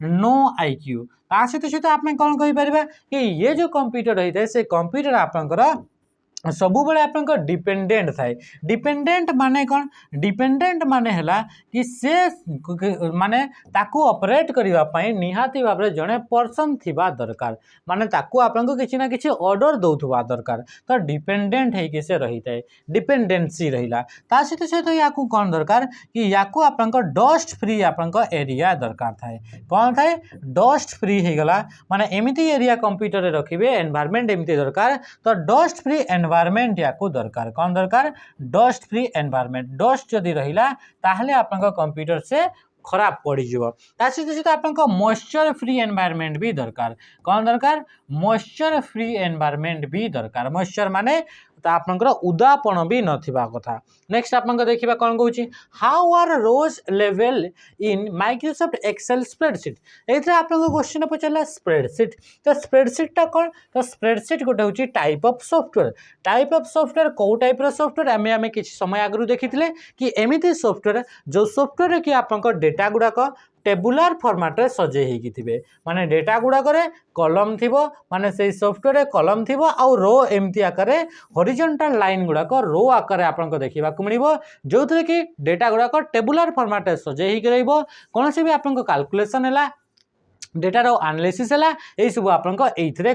नो आईक्यू। ता सहित सहित आप कौन कहीपर कि ये जो कंप्यूटर होता है से कंप्यूटर आपंकर सबु बड़े आप डिपेंडेंट थाए। डिपेंडेंट माने कौन डिपेंडेंट माने हला कि से माने ताकू ऑपरेट करने निहाती भाव में जड़े पर्सन थिबा दरकार माने ताकू आपको किसी ना किसी ऑर्डर दौथुवा दरकार। तो डिपेंडेंट है कि से रही है डिपेंडेंसी रहा। ता सहित सहित या कौन दरकार कि या आप डस्ट फ्री आप एरिया दरकार थाए। कौन थाए डस्ट फ्री हो गला माने एमती एरिया कंप्यूटर रखिए एनवायरनमेंट एमती दरकार। तो डस्ट फ्री एनवायरनमेंट या दरकार कौन दरकार डस्ट फ्री एनवायरनमेंट। डस्ट जदि रहिला ताहले आपन कंप्यूटर से खराब पड़ीज। सहित सहित आप मॉइस्चर फ्री एनवायरनमेंट भी दरकार। कौन दरकार मॉइस्चर फ्री एनवायरनमेंट भी दरकार। मॉइस्चर माने तो आपनकर उदापन भी नथिबा कथा। नेक्स्ट आप देखिबा कौन कहूँ हाउ आर रोज लेवल इन माइक्रोसॉफ्ट एक्सेल स्प्रेडशीट। ये आप क्वेश्चन पचारा स्प्रेडशीट। तो स्प्रेडशीटा कौन तो स्प्रेडशीट गोटे हूँ type of software. Type of software कौ टाइप सॉफ्टवेयर आम किसी समय आगु देखी कि एमती सॉफ्टवेयर जो सॉफ्टवेयर कि आप डेटा गुड़ाक टेबुलर फॉर्मेट रे सजे ही थे माने डेटा गुड़ाक कलम थी माने से सॉफ्टवेयर कलम थी आउ रो एमती आकार हॉरिजॉन्टल लाइन गुड़ाक रो आकार आपको देखा मिलो जो थे कि डेटा गुड़ाक टेबुलर फॉर्मेट रे सजे ही कौन भी आपको कैलकुलेशन है डेटार एनालिसिस है यही सब आपंक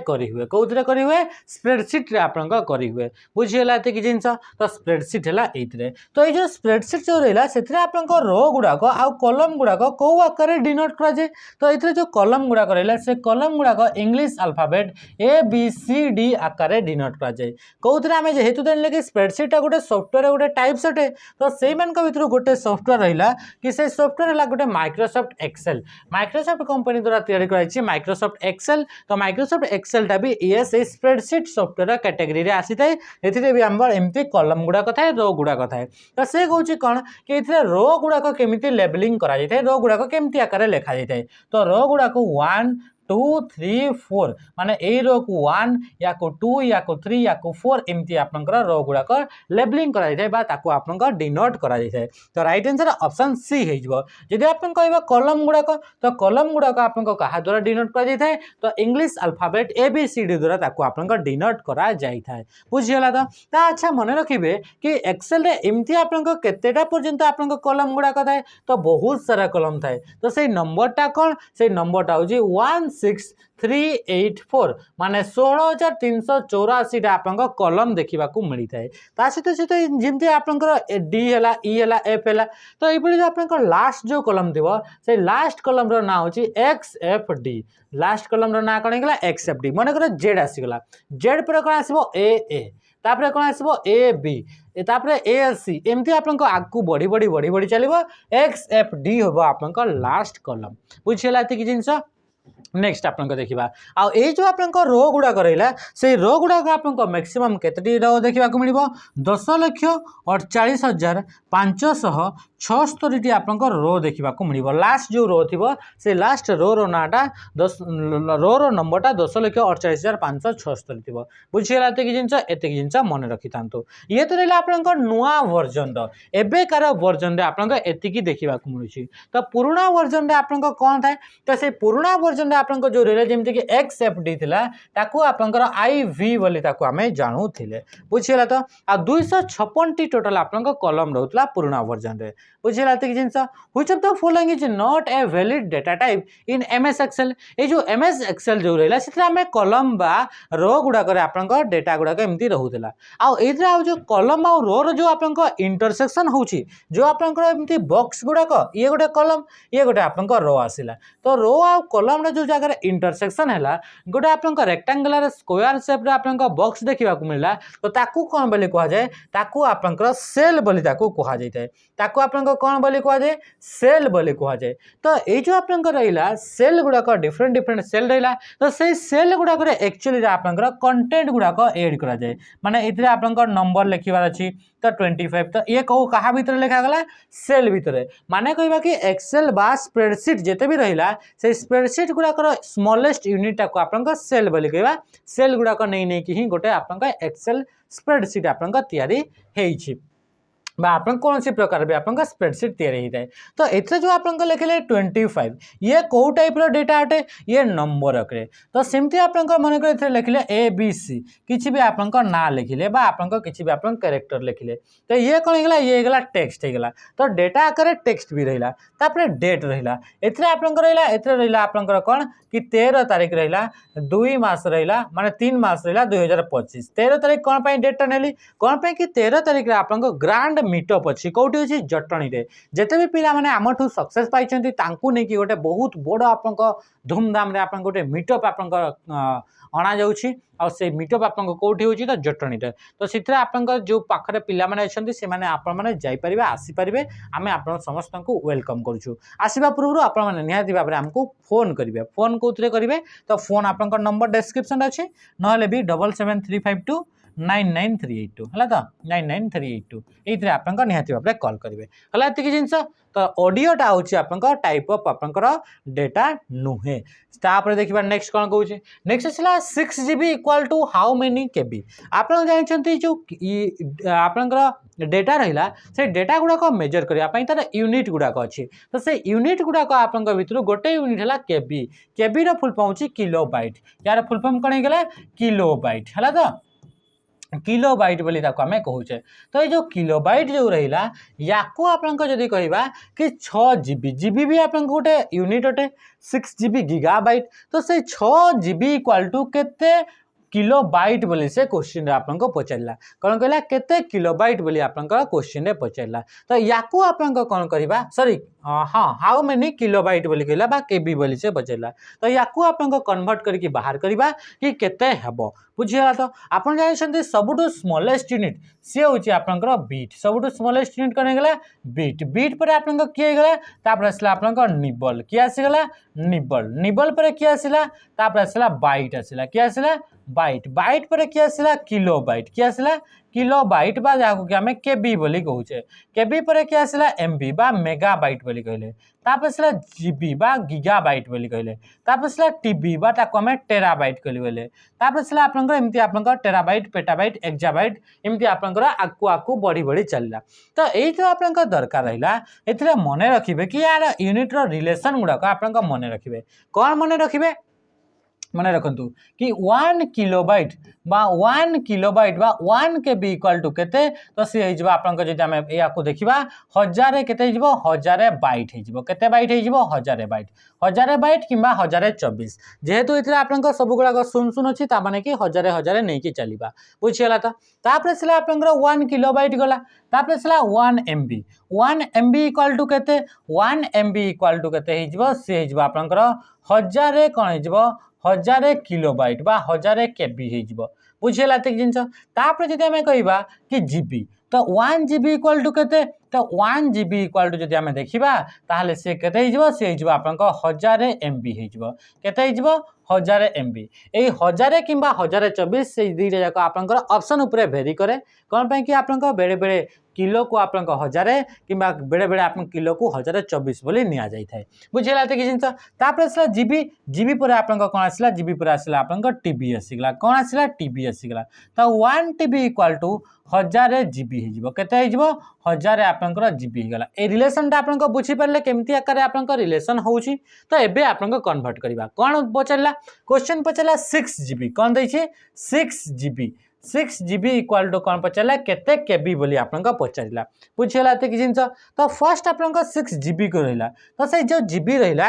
करें कौन करें स्प्रेडशीट रे आपंक करें। बुझीगला कि जिन तो स्प्रेडशीट है ये। तो ये जो स्प्रेडशीट जो रहा से आपंक रो गुड़ाक आउ कलम गुड़ाक कौ आकार डिनोट कराए। तो ये जो कलम गुड़ाक रहा से कलम गुड़ाक इंग्लिश अल्फाबेट ABCD आकार डिनोट कराए। कौन आम जेहेतु जान कि स्प्रेडशीटा गोटे सॉफ्टवेयर गोटे टाइप सेट है तो से भर गोटे सॉफ्टवेयर रहा कि से सॉफ्टवेयर है गोटे माइक्रोसॉफ्ट एक्सेल। माइक्रोसॉफ्ट कंपनी द्वारा तैयारी कराई माइक्रोसॉफ्ट एक्सेल। तो माइक्रोसॉफ्ट एक्सेलटा भी ये स्प्रेडशीट सॉफ्टवेयर कैटेगरी रे आसी थाए। एथिरे भी आम एमती कलम गुड़ाक थाए रो गुड़ाक थाए। तो से कहूँ कौन कि ये रो गुड़ाक केमिति लेबलिंग करा जाए रो गुड़ाक केमिति आकार लिखा जाए। तो रो गुड़ाक 1 2 3 4 माने ए रो को 1 या को 2 या को 3 या को 4 एमती आपनकर रो गुड़ाक लेबलिंग करा जाए बा ताको आपनकर डिनोट करा जाए। तो राइट आंसर ऑप्शन सी हो। जदि आपन कहबा कलम गुड़ाक तो कलम गुड़ाक आपन कहा द्वारा डिनोट करा जाए तो इंग्लिश अल्फाबेट ABCD द्वारा ताको आपनकर डिनोट करा जाए। बुझीगला तो अच्छा मन रखिए कि एक्सेल रे एमती आपन केतेटा पर्यंत आपन कलम गुड़ाक थाए तो बहुत सारा कलम थाए। तो से नंबरटा कौन से नंबरटा हूँ 16384 माने 16384 आप कलम देखा मिलता है। सहित सहित जमी आपंकर डी है ई है एफ है तो ये जो आप लास्ट जो कलम थी से लास्ट कलम ना हूँ XFD। लास्ट कलम ना कौन होगा XFD। मन कर जेड आसीगला जेड पर कौन आसो AA तापर कौन आसो AB तापर ALC एमती आपको आगू बढ़ी बढ़ी बढ़ी बढ़ी चलो XFD हम आप लास्ट कलम। बुझीगला कि जिनस। नेक्स्ट आप देखा आउ ये जो आप रो गुड़ाक रहा से रो गुड़ाक आप मैक्सिमम केतटी रो देखा मिलो 10,48,500 76 आपंक रो देखा मिल लास्ट जो रो थी से लास्ट रो नाटा 10 रो नंबरटा 10,48,576 थी बुझीगला एतिक जिनस एतिक जिनस मन रखी था ये तो रहा आप नुआ वर्जन एबेकार वर्जन में आपको एतिकी देखा मिलूँ तो पुराणा वर्जन में आप कौन थाए तो से पुराणा वर्जन में आप जो रहा जमीक XFD था आपंकर IV बोली आम जानूले बुझीगला तो आ 256 टोटाल आप कलम रोला पुराणा वर्जन में बुझीगला जिन which of the following is not a valid data type in MS Excel ये जो MS एक्सेल जो रहा से आम कलम बा रो गुड़ाक आप डेटा गुड़ाक एमती रोला आउ जो कलम आ रो जो आप इंटरसेक्शन हो जो आपमती बॉक्स गुड़ाक ये गोटे कलम ये गोटे आप रो आसला तो रो आ कलम जो जगह इंटरसेक्शन है गोटे आप रेक्टांगुलर स्क्वायर शेप आप बॉक्स देखा मिलला तो ताकू कौन बोली कहुए ताकू आप सेल बोली कह जाए ताकू आप कौन बोली कहुए सेल बोली कहुए तो ये जो आप रहा सेल गुड़ाक डिफरेंट डिफरेंट सेल रहा तो से सेल गुड़ाक एक्चुअली आप कंटेंट गुड़ाक एड करा जाए माने ये आप नंबर लिखबार अच्छी तो 25 तो ये कहू क्या भितर लिखागला सेल भितर माने कहवा कि एक्सेल बा स्प्रेडशीट जिते भी रहा से स्प्रेडशीट गुड़ाक स्मॉलेस्ट यूनिट को आप सेल बोली कहवा सेल गुड़ाक नहीं कि गोटे आप एक्सेल स्प्रेडशीट आप तैयारी आप कौन सी प्रकार भी आप स्प्रेडशीट तैयारी होता है तो ये जो आप लिखले 25 ये कौ टाइप डेटा अटे ये नंबर अक्रे तो सेमती आप मन कर लिखले ABC किसी भी आप ना लिखिले आप किसी भी आप कैरेक्टर लिखिले तो ये कौन होगा ये होगा टेक्स्ट होगा तो डेटा आकार टेक्स्ट भी रहा तापर डेट रहा एथरे आप रहा आप कौन कि 13 तारीख रहा 2 मास रहा माने 3 मास रहा 2025 13 तारीख कौन पर डेटा नेली कौन पर कि 13 तारीख आप ग्रांड मीटअप अच्छी कौटी अच्छी जटणी में जिते भी पिला माने आमठू सक्सेस पाई नहीं कि गोटे बहुत बड़ आप धूमधाम आप गोटे मीटअप आप अणा जाऊँगी और से मीटअप आप कौटी हो तो जटणी तो से आप जो पाखे पिला अच्छा से आपरे आसीपारे आम आप समस्त को वेलकम करुँ आसवा पूर्व आप निहाती भाव में आमको फोन करेंगे फोन कौन करेंगे तो फोन आप नंबर डिस्क्रिप्शन अच्छे ना भी 7735299382 है तो 99382 ये आप निहाती भाव में कॉल करेंगे है ये जिनस तो ऑडियोटा हूँ आप टाइप ऑफ आपंकर डेटा नुहे तापर देखा नेक्स्ट कौन कौन नेक्स्ट आसला 6 GB equal to how many KB आप जानते जो आपंकर डेटा रहा से डेटा गुड़ाक मेजर करने तार यूनिट गुड़ाक अच्छी तो से यूनिट गुड़ाक आप भर गोटे यूनिट है KB KB फुल फॉर्म होची किलोबाइट यार फुल फॉर्म कौन होगा किलोबाइट है तो किलोबाइट बोली आम कहूचे तो ये जो किलोबाइट जो रहा या आप कहवा कि 6 GB GB भी आप गोटे यूनिट अटे 6 GB गीगाबाइट तो से 6 GB इक्वाल टू केते किलोबाइट बोली से क्वेश्चन आपको पचारा कौन कहला केते किलोबाइट बोली आप क्वेश्चन रे पचारा तो या आप कौन करवा सॉरी हाँ हाउ मेनी किलोबाइट बोली कहला बा KB बोली से पचारा तो या आप कन्वर्ट करके बाहर करवा कि केते हेबो बुझीगला तो आप जानते सबुठ स्मॉलेस्ट यूनिट सी हूँ आपंकर बीट सबुठ स्मॉलेस्ट यूनिट कौन होगा बीट बीट पर आप किए गला तापर आसला आप निबल किए आसीगला निबल निबल पर किए आसला तापर आसला बाइट आसला किए आसला बाइट बाइट पर किए आसला किलोबाइट किए आसला किलोबाइट बा जहाँ कि आम KB बोली कहूचे KB पर किए आसला MB बा मेगाबाइट बोली कहले तापर आसला GB बा गीगाबाइट बोली कहले तापर आसला TB बा ताको आम टेराबाइट कहले तापर आसला आपनकर एमती आपनकर टेराबाइट पेटाबाइट एक्जाबाइट एमती आपनकर आकु आकु बढ़ी बढ़ी चलला तो यही तो आपनकर दरकार रहिला एथिरे मने रखिबे कि यार यूनिट रो रिलेशन गुडाक आपनकर मने रखिबे कौन मने रखिबे मन रखु कि 1 किलोबाइट बा 1 किलोबाइट बा 1 KB इक्वाल टू केते तो सी आप देखा 1000 केते 1000 बाइट केते बाइट 1000 बाइट 1000 बाइट कि 1024 जेहेतु ये आप सब गुड़ाक शून शून अच्छी ताने कि 1000 नहीं कि चलवा बुझीगला तो तापर से आप 1 किलोबाइट गला तापर से 1 MB इक्वाल टू केते 1 MB इक्वाल टू केते सी आपंकर 1000 कौन हो 1000 किलोबाइट बा 1000 KB हो बुझीगला जिनस तापर जब आम कहवा कि GB तो 1 GB इक्वाल टू केते तो 1 GB इक्वाल टू जदि आम देखा ताहले से केते हिजबो से हिजबो आपनका 1000 MB हिजबो केते हिजबो 1000 MB ए 1000 किंबा 1024 से दुईटा जाक आपनकर ऑप्शन ऊपर भेरी करे कोन पे कि आपनका बेले बेले किलो को आपनका 1000 किंबा बेले बेले आपन किलो को 1024 बोली निया जाई थाए बुझिला त कि जिंस तापर असला जीबी जीबी पर आपनका कोन असला जीबी पर असला आपनका टीबी आसीगला कोन असला टीबी आसीगला तो 1 टीबी इक्वल टू 1000 जीबी हिजबो केते हिजबो 1000 आपनकर जीबी हिगला ए रिलेशन ता आपनका बुझी परले केमती आकार आपनका रिलेशन होउची तो एबे आपनका कन्वर्ट करबा कोन पचरला क्वेश्चन पचरला 6 जीबी कोन दै छै 6 जीबी 6 GB इक्वल टू कौन पचारा केते केबी बोली आपनका पचारिला बुझिला त कि जिंस तो फर्स्ट आपनका 6 GB को रहिला तो से जो जीबी रहिला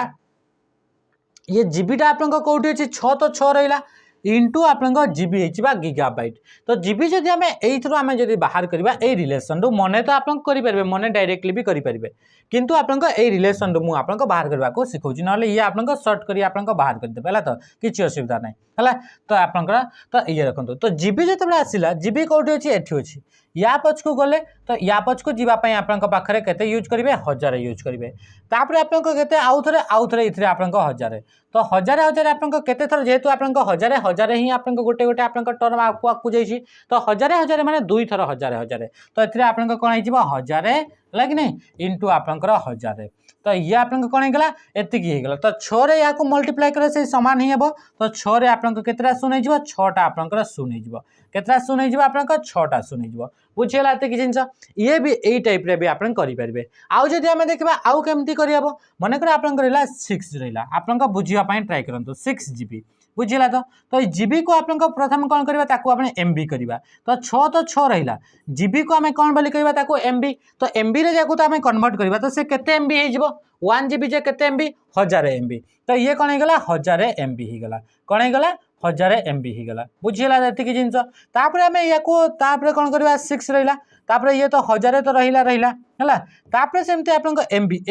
ये जीबी टा आपनका कोठी अछि 6 तो 6 रहिला इंटू आपनका जीबी हिचबा गीगाबाइट तो जीबी जदि आमे एइथरो आमे जदि बाहर करबा ए रिलेशन रो मने तो आपन करि परबे मने डायरेक्टली भी करि परबे किंतु आपनका ए रिलेशन रो मु आपनका बाहर करबा को सिखौची नले ये आपनका शॉर्ट करी आपनका बाहर कर दे पहला तो किछि असुविधा नै हला तो आपनका तो ये रखंतो तो जीबी जतबे आसिला जीबी कोठी अछि एठी अछि या पछ को गले तो या पछ को जीवा पई आपनका पाखरे केते यूज करिवे 1000 यूज करिवे तापर आपनका केते आउथरे इथरे आपनका 1000 तो 1000 आपनका केते थर जेहेतु आपनका 1000 ही आपनका गोटे गोटे आपनका टर्म आकु जाईछि तो 1000 माने दुई थर 1000 तो एथरे आपनका कोन आइजिबो 1000 लाग नै इनटू आपनकर 1000 तो ये आपन कौन होगा एतिकी होगा तो 6 रे या को मल्टीप्लाई करे से समान ही हेबो तो 6 रे आपन को केतरा शून्य हिजबो 6टा आपन को शून्य हिजबो केतरा शून्य हिजबो आपन को 6टा शून्य हिजबो बुझिला एतिकी जिंस ये भी एई टाइप रे भी आपन करि परबे आउ जदि हमें देखबा आउ केमती करि हेबो माने कर आपन को रहला 6 रहला आपन को बुझिया पई ट्राई करंतु 6 GB बुझिला तो जीबी को आपन को प्रथम कौन करबा ताको आपन एमबी करबा तो 6 तो 6 रहिला जीबी को हमें कौन बोली करबा ताको एमबी तो एमबी रे जाको तो हमें कन्वर्ट करबा तो से केते एमबी हे जिवो 1 जीबी जे केते एमबी 1000 एमबी तो ये कौन हे गला 1000 एमबी हे गला कौन हे गला 1000 एमबी हे गला बुझिला एतिकी जिंस तापर हमें याको तापर कौन करबा 6 रहिला तापर ये तो 1000 तो रहिला हला तापर सेमते आपन को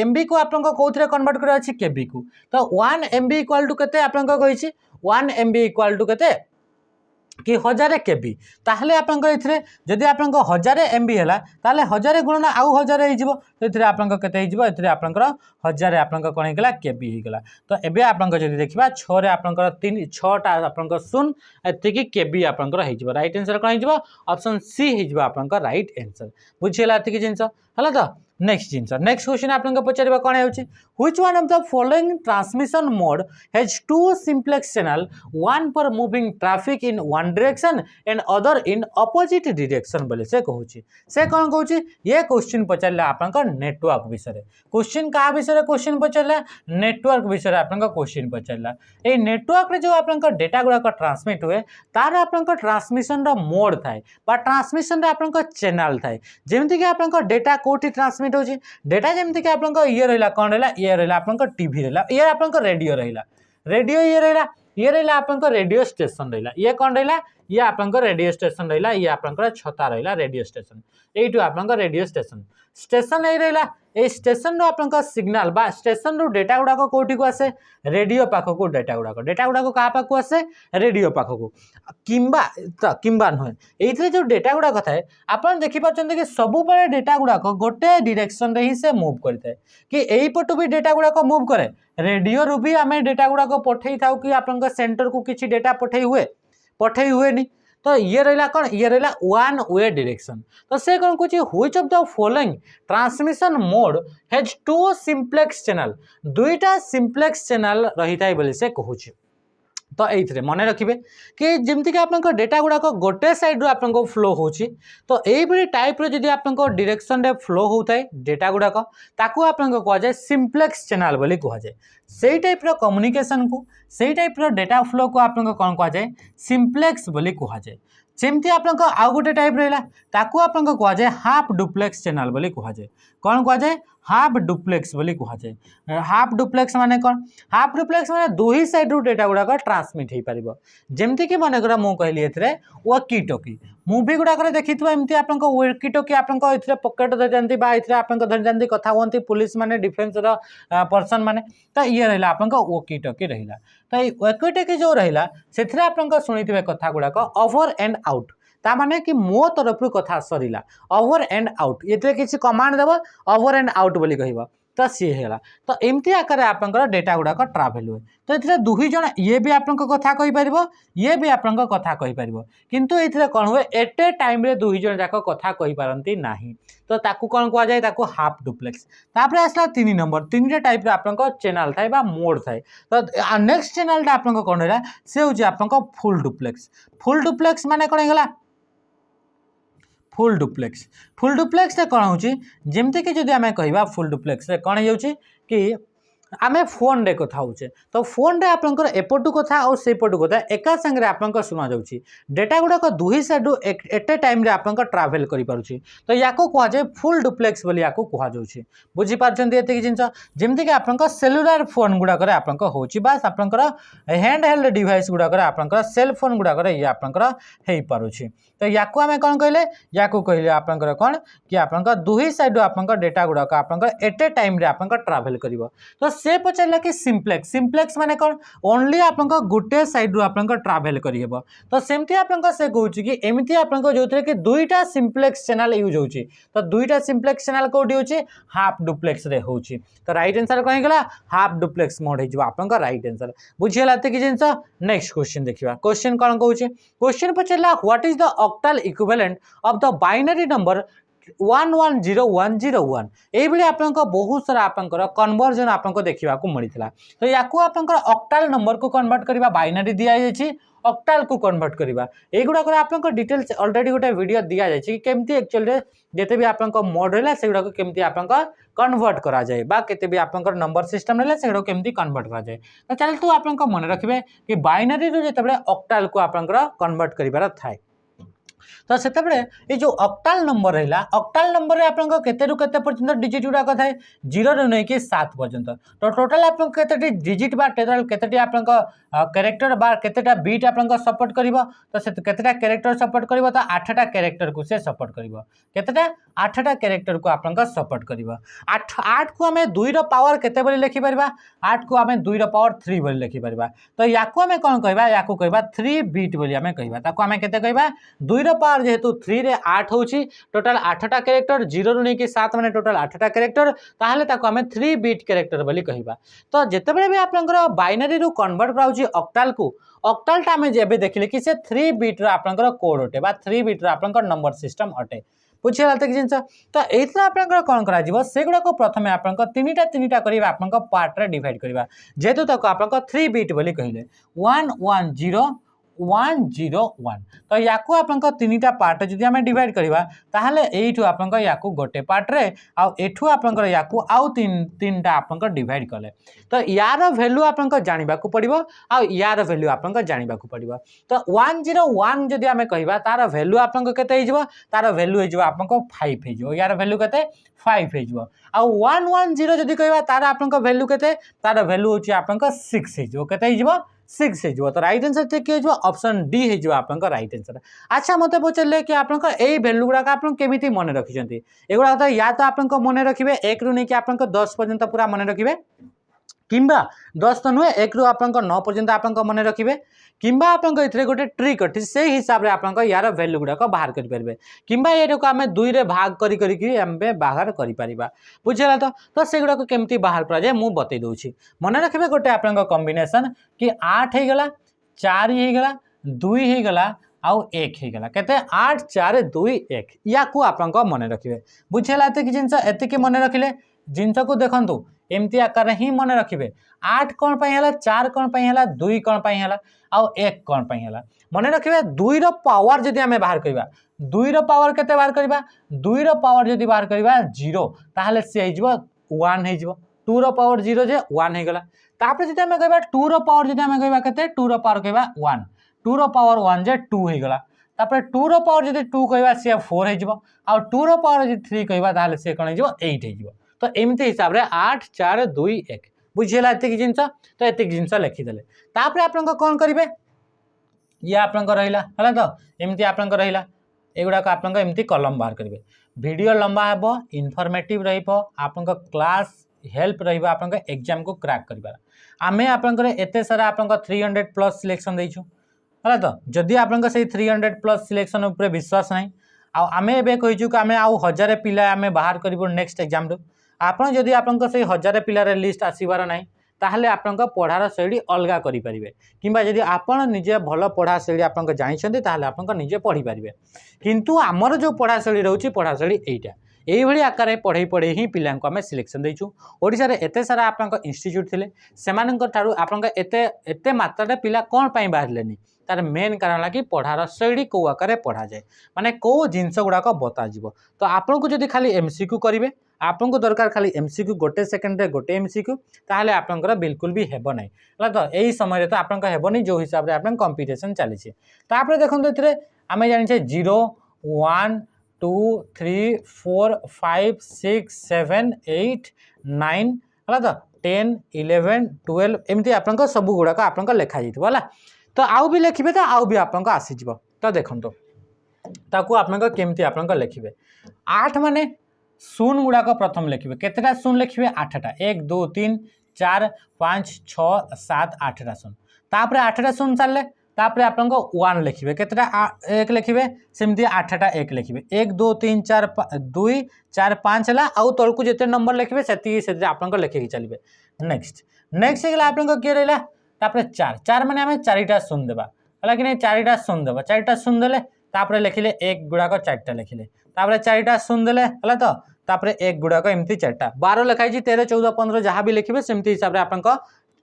एमबी को आपन को कोथरे कन्वर्ट करबा अछि केबी को तो 1 एमबी इक्वल टू केते आपन को कहिछि 1 MB इक्वल टू केते कि 1000 केबी ताहले आपन को इथरे जदि आपन को 1000 MB हला ताहले 1000 गुणन आउ 1000 हे जिवो तो इथरे आपन को केते हे जिवो इथरे आपन को 1000 आपन को कोन हे गेला केबी हे गेला तो एबे आपन को जदि देखिबा 6 रे आपन को 3 6टा आपन को शून एतिकी केबी आपन को हे जिवो राइट आंसर कोन हे जिवो ऑप्शन सी हे जिवो आपन को राइट आंसर बुझिला एतिकी जिंस हला तो नेक्स्ट जिंस नेक्स्ट क्वेश्चन आपन को पचारिबा कोन हेउची which one of the following transmission mode has two simplex channel one for moving traffic in one direction and other in opposite direction बोले से कहूची से कोन कहूची ये क्वेश्चन पचारला आपन को नेटवर्क विषय क्वेश्चन का विषय क्वेश्चन पचारला नेटवर्क विषय आपन को क्वेश्चन पचारला ए नेटवर्क रे जो आपन को डेटा गुडा को ट्रांसमिट हुए तार आपन को ट्रांसमिशन रो मोड थाए बा ट्रांसमिशन रे आपन को चैनल थाए जेमति कि आपन को डेटा कोठी ट्रांसमिट होची डेटा जेमति कि आपन को ये रहला कोन रहला ये रहला आपन को टीवी रहला ये आपन को रेडियो रहला रेडियो ये रहला आपन को रेडियो स्टेशन रहला ये कोन रहला ये आपन को रेडियो स्टेशन रहला ये आपन को छता रहला रेडियो स्टेशन एटू आपन को रेडियो स्टेशन स्टेशन नहीं रहला ए स्टेशन रो आपन को सिग्नल बा स्टेशन रो डेटा गुडा को कोठी को आसे रेडियो पाखो को डेटा गुडा को कहा पाखो आसे रेडियो पाखो को किंबा नहय एइथरे जो डेटा गुडा कथा है आपन देखि पाचन कि सबु बळे डेटा गुडा को गोटे डायरेक्शन रे ही से मूव करते कि एई पटु भी डेटा गुडा को मूव करे रेडियो रु भी हमें डेटा गुडा को पठेई थाउ कि आपन को सेंटर को किछि डेटा पठेई हुए नहीं तो ये रहला कौन ये रहला वन वे डायरेक्शन तो से कौन कुछ which of the following transmission mode has two simplex channel दुईटा सिंप्लेक्स चैनल रही थाई बोले से कहूची तो एइथरे मन रखिबे कि जेमति कि आपन को डेटा गुडा को गोटे साइड रो आपन को फ्लो होची तो एई बडी टाइप रो जदी आपन को डायरेक्शन रे फ्लो होताय डेटा गुडा को ताकू आपन को कह जाय सिंप्लेक्स चैनल बोली कह जाय सेई टाइप रो कम्युनिकेशन को सेई टाइप रो डेटा फ्लो को आपन को कोन कह जाय सिंप्लेक्स बोली कह जाय सेमती आपन को आउ गोटे टाइप रहला ताकू आपन को कह जाय हाफ डुप्लेक्स चैनल बोली कह जाय कोन कह जाय हाफ डुप्लेक्स बोली कह जाए हाफ डुप्लेक्स माने कौन हाफ डुप्लेक्स माने दुही साइड रू डेटा गुडा ट्रांसमिट हो पार जमती कि मन कर मुझे कहली ए वॉकी टॉकी मूवी गुड़ाक देखी एमती आप वॉकी टॉकी आप पकेट धरी जाती आप धरी जाती कथा कहती पुलिस माने डिफेन्स पर्सन माने तो ये रहा आप वॉकी टॉकी रहा तो ये वॉकी टॉकी जो रहा से आप शुणी कथा गुड़ाक ओवर एंड आउट ता माने कि मो तरफ कथा सरीला ओवर एंड आउट ये किसी कमांड देव ओवर एंड आउट बोली कहब तो सी है तो एमती आकार आपंकर डेटा गुड़ाक ट्राभेल हुए तो ये दुई जन ये भी आपन कथा कहीपर ये भी आपन कथा कहीपर किंतु ये कौन हुए एट ए टाइम रे दुई जन जाक कथा कहीपारती ना तो ताकू कौन कह जाए ताकू हाफ डुप्लेक्स तापर आसला 3 नंबर 3 टाइप आपन चैनल थाए बा मोड थाए तो नेक्स्ट चैनल आपन कौन रहा से हूँ आपन फुल डुप्लेक्स माने कौन होगा फुल डुप्लेक्स कौन हो जमती कि जब आम कह फुल डुप्लेक्स कौन हो कि आम फोन रे कथा होचे तो फोन रे आपनकर एपटू कथा और सेपटू कथा एका संगे आपनकर सुना जाउची डेटा गुड़ाक दुही साइडू एट ए टाइम रे आपनकर ट्रावेल करि पारुची तो याको कहा जाए फुल डुप्लेक्स बोली याको कहा जाउची बुझी पारछन्ती एते जिंस जेमती कि आपनकर सेलुलर फोन गुड़ाक रे आपनकर होची बास आपनकर हैंड हेल्ड डिवाइस गुड़ाक रे आपनकर सेल फोन गुड़ाक रे ये आपनकर हेई पारुची तो याको आमे कोन कहले याको कहले आपनकर कोन कि आपनकर दुही साइडू आपनकर डेटा गुड़ाक आपनकर एट ए टाइम रे आपनकर ट्रावेल करिवो तो से पचारा कि सिंप्लेक्स माने कौन ओनली आप गोटे साइड रू आप ट्रावेल करहब तो सेमती आप से कहूँ कि एमती आप जो कि दुईटा सिंप्लेक्स चैनल यूज होची तो दुईटा सिंप्लेक्स चैनल कौटी होची हाफ डुप्लेक्स रे होची तो राइट आंसर कौन गला हाफ डुप्लेक्स मोड हो आप राइट आंसर बुझीगला कि जिन नेक्स्ट क्वेश्चन देखा क्वेश्चन कौन कहूँ क्वेश्चन पचारा what is the octal equivalent of the binary number 110101 ये आप बहुत सारा आप कन्वर्जन आपको देखा मिलता तो या ऑक्टाल नंबर को कन्वर्ट करवा बाइनरी दि जाइए ऑक्टाल को कन्वर्ट करवा युवाक आप डिटेल्स ऑलरेडी गोटे वीडियो दि जाए कि केमती एक्चुअली जिते भी आप मोड रहा से गुड़ाक केमती आप कन्वर्ट करा जाए बा केते भी आप नंबर सिस्टम रहा से केमती कन्वर्ट करा जाए तो चलते आप मन रखिए कि बाइनरी जो ऑक्टाल को आप कन्वर्ट करार थाए तो से ये जो ऑक्टाल नंबर रहा ऑक्टाल नंबर रे आपन केते रु केते पर्यंत डिजिट गुड़ाक थाए 0 रु नहीं कि 7 पर्यंत तो टोटल आप केते डिजिट बा टोटल केते आपन कैरेक्टर बा केतेटा बीट आपन सपोर्ट करिवो तो से केतेटा कैरेक्टर सपोर्ट करिवो तो 8टा कैरेक्टर को से सपोर्ट करिवो केतेटा 8टा कैरेक्टर को आपन सपोर्ट करिवो 8 को हमें 2 रो पावर केते बोली लिखि परबा 8 को हमें 2 रो पावर 3 बोली लिखि परबा तो याको हमें कोन कहबा याको कहबा 3 बीट बोली हमें कहबा ताको हमें केते कहबा 2 रो पावर जेहेतु 3 रे 8 होची टोटल 8टा कैरेक्टर 0 रु नहीं कि 7 माने टोटल 8टा कैरेक्टर ताहले ताको हमें 3 बीट कैरेक्टर बोली कहबा तो जेतेबेले भी आपनकर बाइनरी रु कन्वर्ट कराउची ऑक्टाल को ऑक्टाल टा में जेबे देखिले कि से 3 बीट रो आपनकर कोड अटे बा 3 बीट रो आपनकर नंबर सिस्टम अटे बुझिला तक जिंस तो एथरा आपनकर कोन करा जीवो सेगुडा को प्रथमे आपनकर तीनटा करिबा आपनकर पार्ट रे डिवाइड करिबा जेतु तक आपनकर 3 बीट बोली कहिले 110101 तो याकू आपन तीनटा पार्ट जदि आम डिवाइड करवा ताहले एठू आपन याकू गोटे पार्ट रे आउ एठू आपन याकू आउ तीनटा आपन डिवाइड कले तो यार वैल्यू आपन जानिबा को पड़िबो आउ यार वैल्यू आपन जानिबा को पड़िबो तो 101 जदि आम कहबा तार वैल्यू आपन केते हिजबो तार वैल्यू हिजबो आपन 5 हिजबो यार वैल्यू केते 5 हिजबो आउ 110 जदि कहबा तार आपन वैल्यू केते तार वैल्यू होची आपन 6 हिजबो केते हिजबो 6 हो तो राइट आंसर टे किए ऑप्शन डी हो आपन राइट आंसर अच्छा मत पचारे कि आपन ए वैल्यू गुड़ाक आप केमी मन रखिंट एगुड़ा तो या तो आप मन रखिए 1 रु नहीं आप 10 पर्यंत पूरा मन रखिए किंबा 10 तो नुहे 1 रु आप 9 पर्यंत आप मन रखिए किंबा आपन गोटे ट्रिक अच्छी से हिसाब से आप यार वैल्यू गुड़ाक बाहर करेंगे किंबा ये आम 2 रे भाग करें बाहर कर बुझेगा तो से गुड़ाक केमती बाहर कराए मुझे बतई दूसरी मन रखिए गोटे आप कॉम्बिनेशन कि 8 होगला 4 होगला 2 होगला आउ 1 होगला केते 8 4 2 1 या को आप मन रखिए बुझेगा एतिक जिनस एतिक मन रखिले जिनस को देखंतु एमती आकार ही मन रखिए 8 कौन पाई है 4 कौन पाई है 2 कौन पाई है आउ 1 कौन पाई है मन रखिए 2 रो पावर जदि आम बाहर करवा 2 रो पावर केते बाहर करवा 2 रो पावर जदि बाहर करवा 0 ताहले से हो 1 हो 2 रो पावर 0 जे 1 हो गला तापर जदि आम कहबा 2 रो पावर जदि आम कहबा केते 2 रो पावर कहबा 1 2 रो पावर 1 जे 2 हो गला तापर 2 रो पावर जदि 2 कहबा से 4 हो आउ 2 रो पावर जदि 3 कहबा ताहले से कोन हो 8 हो तो एमती हिसाब रे 8 4 2 1 बुझेला एतिक जिनस तो एतिक जिनस लिखिदेले तापर आपन कौन करेंगे ये आपन रहा है तो एमती आपन रहा एगुड़ाक आपन एमती कलम बाहर करेंगे वीडियो लंबा हे इनफॉर्मेटिव आपन क्लास हेल्प रहा एग्जाम को क्रैक कर आमे आपन एते सारा आपन 300+ सिलेक्शन देइछु है तो जदि आपन से 300 प्लस सिलेक्शन उपर विश्वास नहीं आमे एबे कहिचु कि आमे आउ 1000 पिला आमे बाहर करिबो नेक्स्ट एग्जाम रो आपन जदि आपन से 1000 पिलार लिस्ट आसीबार नहीं ताहले आपन पढ़ार शैली अलगा करि परिबे किंबा जदि आपन निजे भल पढ़ा शैली आपन जानिछन्ते ताहले आपन निजे पढ़ी परिबे किंतु आमर जो पढ़ा शैली रहउची पढ़ा शैली एइटा यही भाई आकार पढ़े पढ़े ही पिला आम सिलेक्शन देचु ओडिशा एत सारा आप इन्स्टिट्यूट थे से आप मात्रा पिला कौन पाई बाहर तार मेन कारण है कि पढ़ार शैली कौ आकार पढ़ा जाए माने कौ जिनस गुड़ाक बता तो आपन को जब खाली एमसीक्यू करेंगे आपन को दरकार खाली एमसीक्यू गोटे सेकेंड गोटे एमसीक्यू ताहले आपनकर बिल्कुल भी हेब नहीं है तो यही समय तो आपन हेबनी जो हिसाब से आप कंपटीशन चली देखो ये आम जाने 0 1 2 3 4 5 6 7 8 9 है तो 10 11 12 एमती आप सब गुड़ाक आप लिखा है तो आउ भी लिखे तो आउ भी आपन आसीज तो देखो ताकू आपमती आप लिखे 8 माने शून गुड़ाक प्रथम लिखे केतेटा शून लिखे 8टा 1 2 3 4 5 6 7 8टा शून तापर 8टा शून सारे तापर आप 1 लिखे केतेटा 1 लिखे सेमती 8टा 1 लिखे 1 2 3 4 2 4 5 है आउ तलू जिते नंबर लिखे से आप लिखे चलिए नेक्स्ट नेक्स्ट होगा आप किए रहा तापर 4 माने आम 4टा शून देवा है कि नहीं 4टा शून देवा 4टा शून देले तापर लिखिले 1 गुड़ाक 4टा लिखिले तापर 4टा शून देले है तो तापर 1 गुड़ाक एमती 4टा 12 लिखाई 13 14 15 जहाँ भी लिखे सेमती हिसाब से आप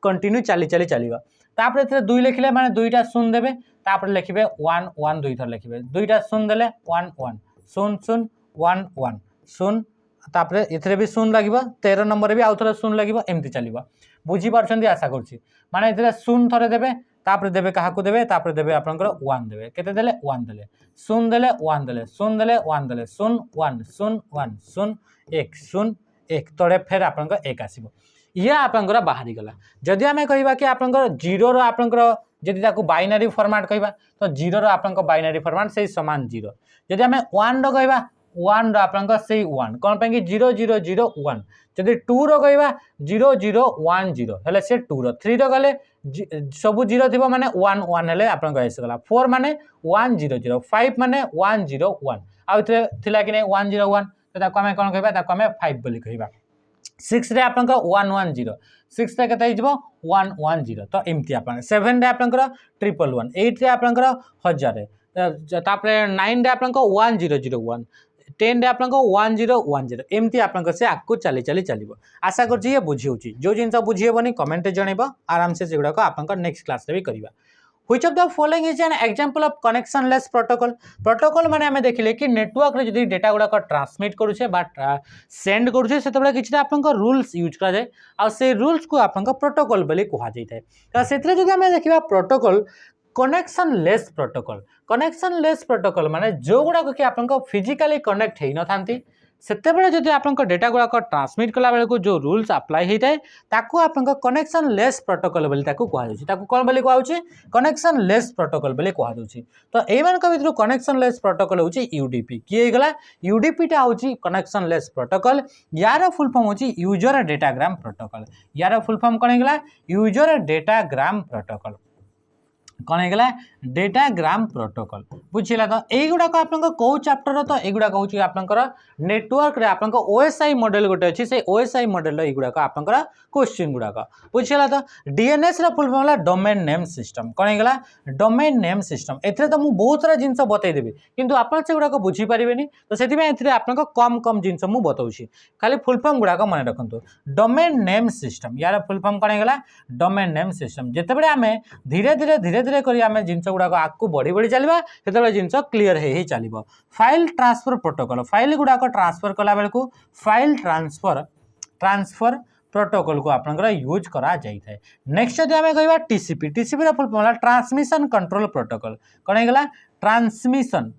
कंटिन्यू चली चली चलो तापर 2 लिखिले माने 2टा शून देवे तापर लिखे 1 1 2 थर लिखे 2टा शून देले 1 1 शून शून 1 1 शून तापर एथरे भी शून लगे 13 नंबर भी आउ थे शून लगे एमती चलो बुझीपार आशा करुँची माने ये शून थरे देवे तापर देवे क्या देवे तापर देवे आपंकर 1 देवे केते देले 1 देले शून देले 1 देले शून देले 1 देले शून 1 शून 1 शून 1 शून 1 तले फेर आपंकर 1 आसीबो ये आपंकर बाहरी गला जदि आम कहवा कि आपंकर 0 रो आपंकर जदि ताकू बाइनरी फॉर्मेट कहवा तो 0 रो आपंकर बाइनरी फॉर्मेट से समान 0 जदि आम 1 रो कहवा 1 रो आपंकर से 1 कौन पे 0 0 0 1 जदि 2 रो कहवा 0 0 1 0 हेले से 2 रो 3 रो गले सब 0 थी माने 1 1 हेले आपन आसीगला 4 माने 1 0 0 5 माने 1 0 1 आउ थिला कि 1 0 1 तो ताको आमे कोन कहबा ताको आमे 5 बोली कहबा 6 रे आपन 1 1 0 6 रे केते हिजबो 1 1 0 तो एमती आपन 7 रे आपन 111 8 रे आपन 1000 तापर 9 रे आपन 1 0 0 1 10 रे आपन 1 0 1 0 एमती आपन से आगको चली चली चलो आशा कर ये बुझी होची जो जिनस बुझी हेबनी कमेंट जनइबो आराम से सेगुडाको आपन नेक्स्ट क्लास रे भी करबा which of the following is an example of connection less protocol protocol माने हमें देखिले कि नेटवर्क रे जदी डेटा गुडा को ट्रांसमिट करूछे बा सेंड करूछे सेतबेला किछटा आपन रूल्स यूज करा जाय आ से रूल्स को आपन प्रोटोकॉल बोली कहा जाय था सेतरे जदी हमें देखिबा प्रोटोकॉल कनेक्शन लेस प्रोटोकॉल माने जो गुडा कि आपन फिजिकली कनेक्ट हेई न थांती सेते बेले जदी आपन डेटा गुडा को ट्रांसमिट कला बेले को जो रूल्स अप्लाई होता है ताकू आपन कनेक्शन लेस प्रोटोकॉल बोली ताकू कहा जाउची ताकू कोन बोली कहा जाउची कनेक्शन लेस प्रोटोकॉल बोली कहा जाउची तो एई मान का भितर कनेक्शन लेस प्रोटोकॉल होची यूडीपी की हे गला यूडीपी टा होची कनेक्शन लेस प्रोटोकॉल यार फुल फॉर्म होची यूजर डेटाग्राम प्रोटोकॉल यार फुल फॉर्म कोन हे गला यूजर डेटाग्राम प्रोटोकॉल कौन है डेटाग्राम प्रोटोकॉल बुझिला तो युवा को आप चैप्टर तो युवा हूँ आपंकर नेटवर्क रे आपंक ओएसआई मॉडल गोटे अच्छी से ओएसआई मॉडल युवा आपंकर क्वेश्चन गुड़ाक बुझिला तो डीएनएस रा full form domain name system कौन है डोमेन नेम सिस्टम एथरे तो मुझे बहुत सारा जिनस बतईदेवी किंतु आपन से गुड़ाक बुझी पारे तो से आपन कम कम जिनस मुझे बताऊँ खाली फुल फॉर्म गुड़ाक मन रखु डोमेन नेम सिस्टम यार फुल फॉर्म कौन है डोमेन नेम सिस्टम जितेबाला आम धीरे धीरे धीरे धीरे करी आम जिनस गुड़ाक आगू बढ़ी बढ़ी चलवा से जिनस क्लीयर ही चलो फाइल ट्रांसफर प्रोटोकॉल फाइल गुड़ाक ट्रांसफर कला बेलू फाइल ट्रांसफर प्रोटोकॉल को आपनकर यूज करा जाई थाए नेक्स्ट जदि आमे कहबा टीसीपी टीसीपी रा full form transmission control protocol कोन हेगला ट्रांसमिशन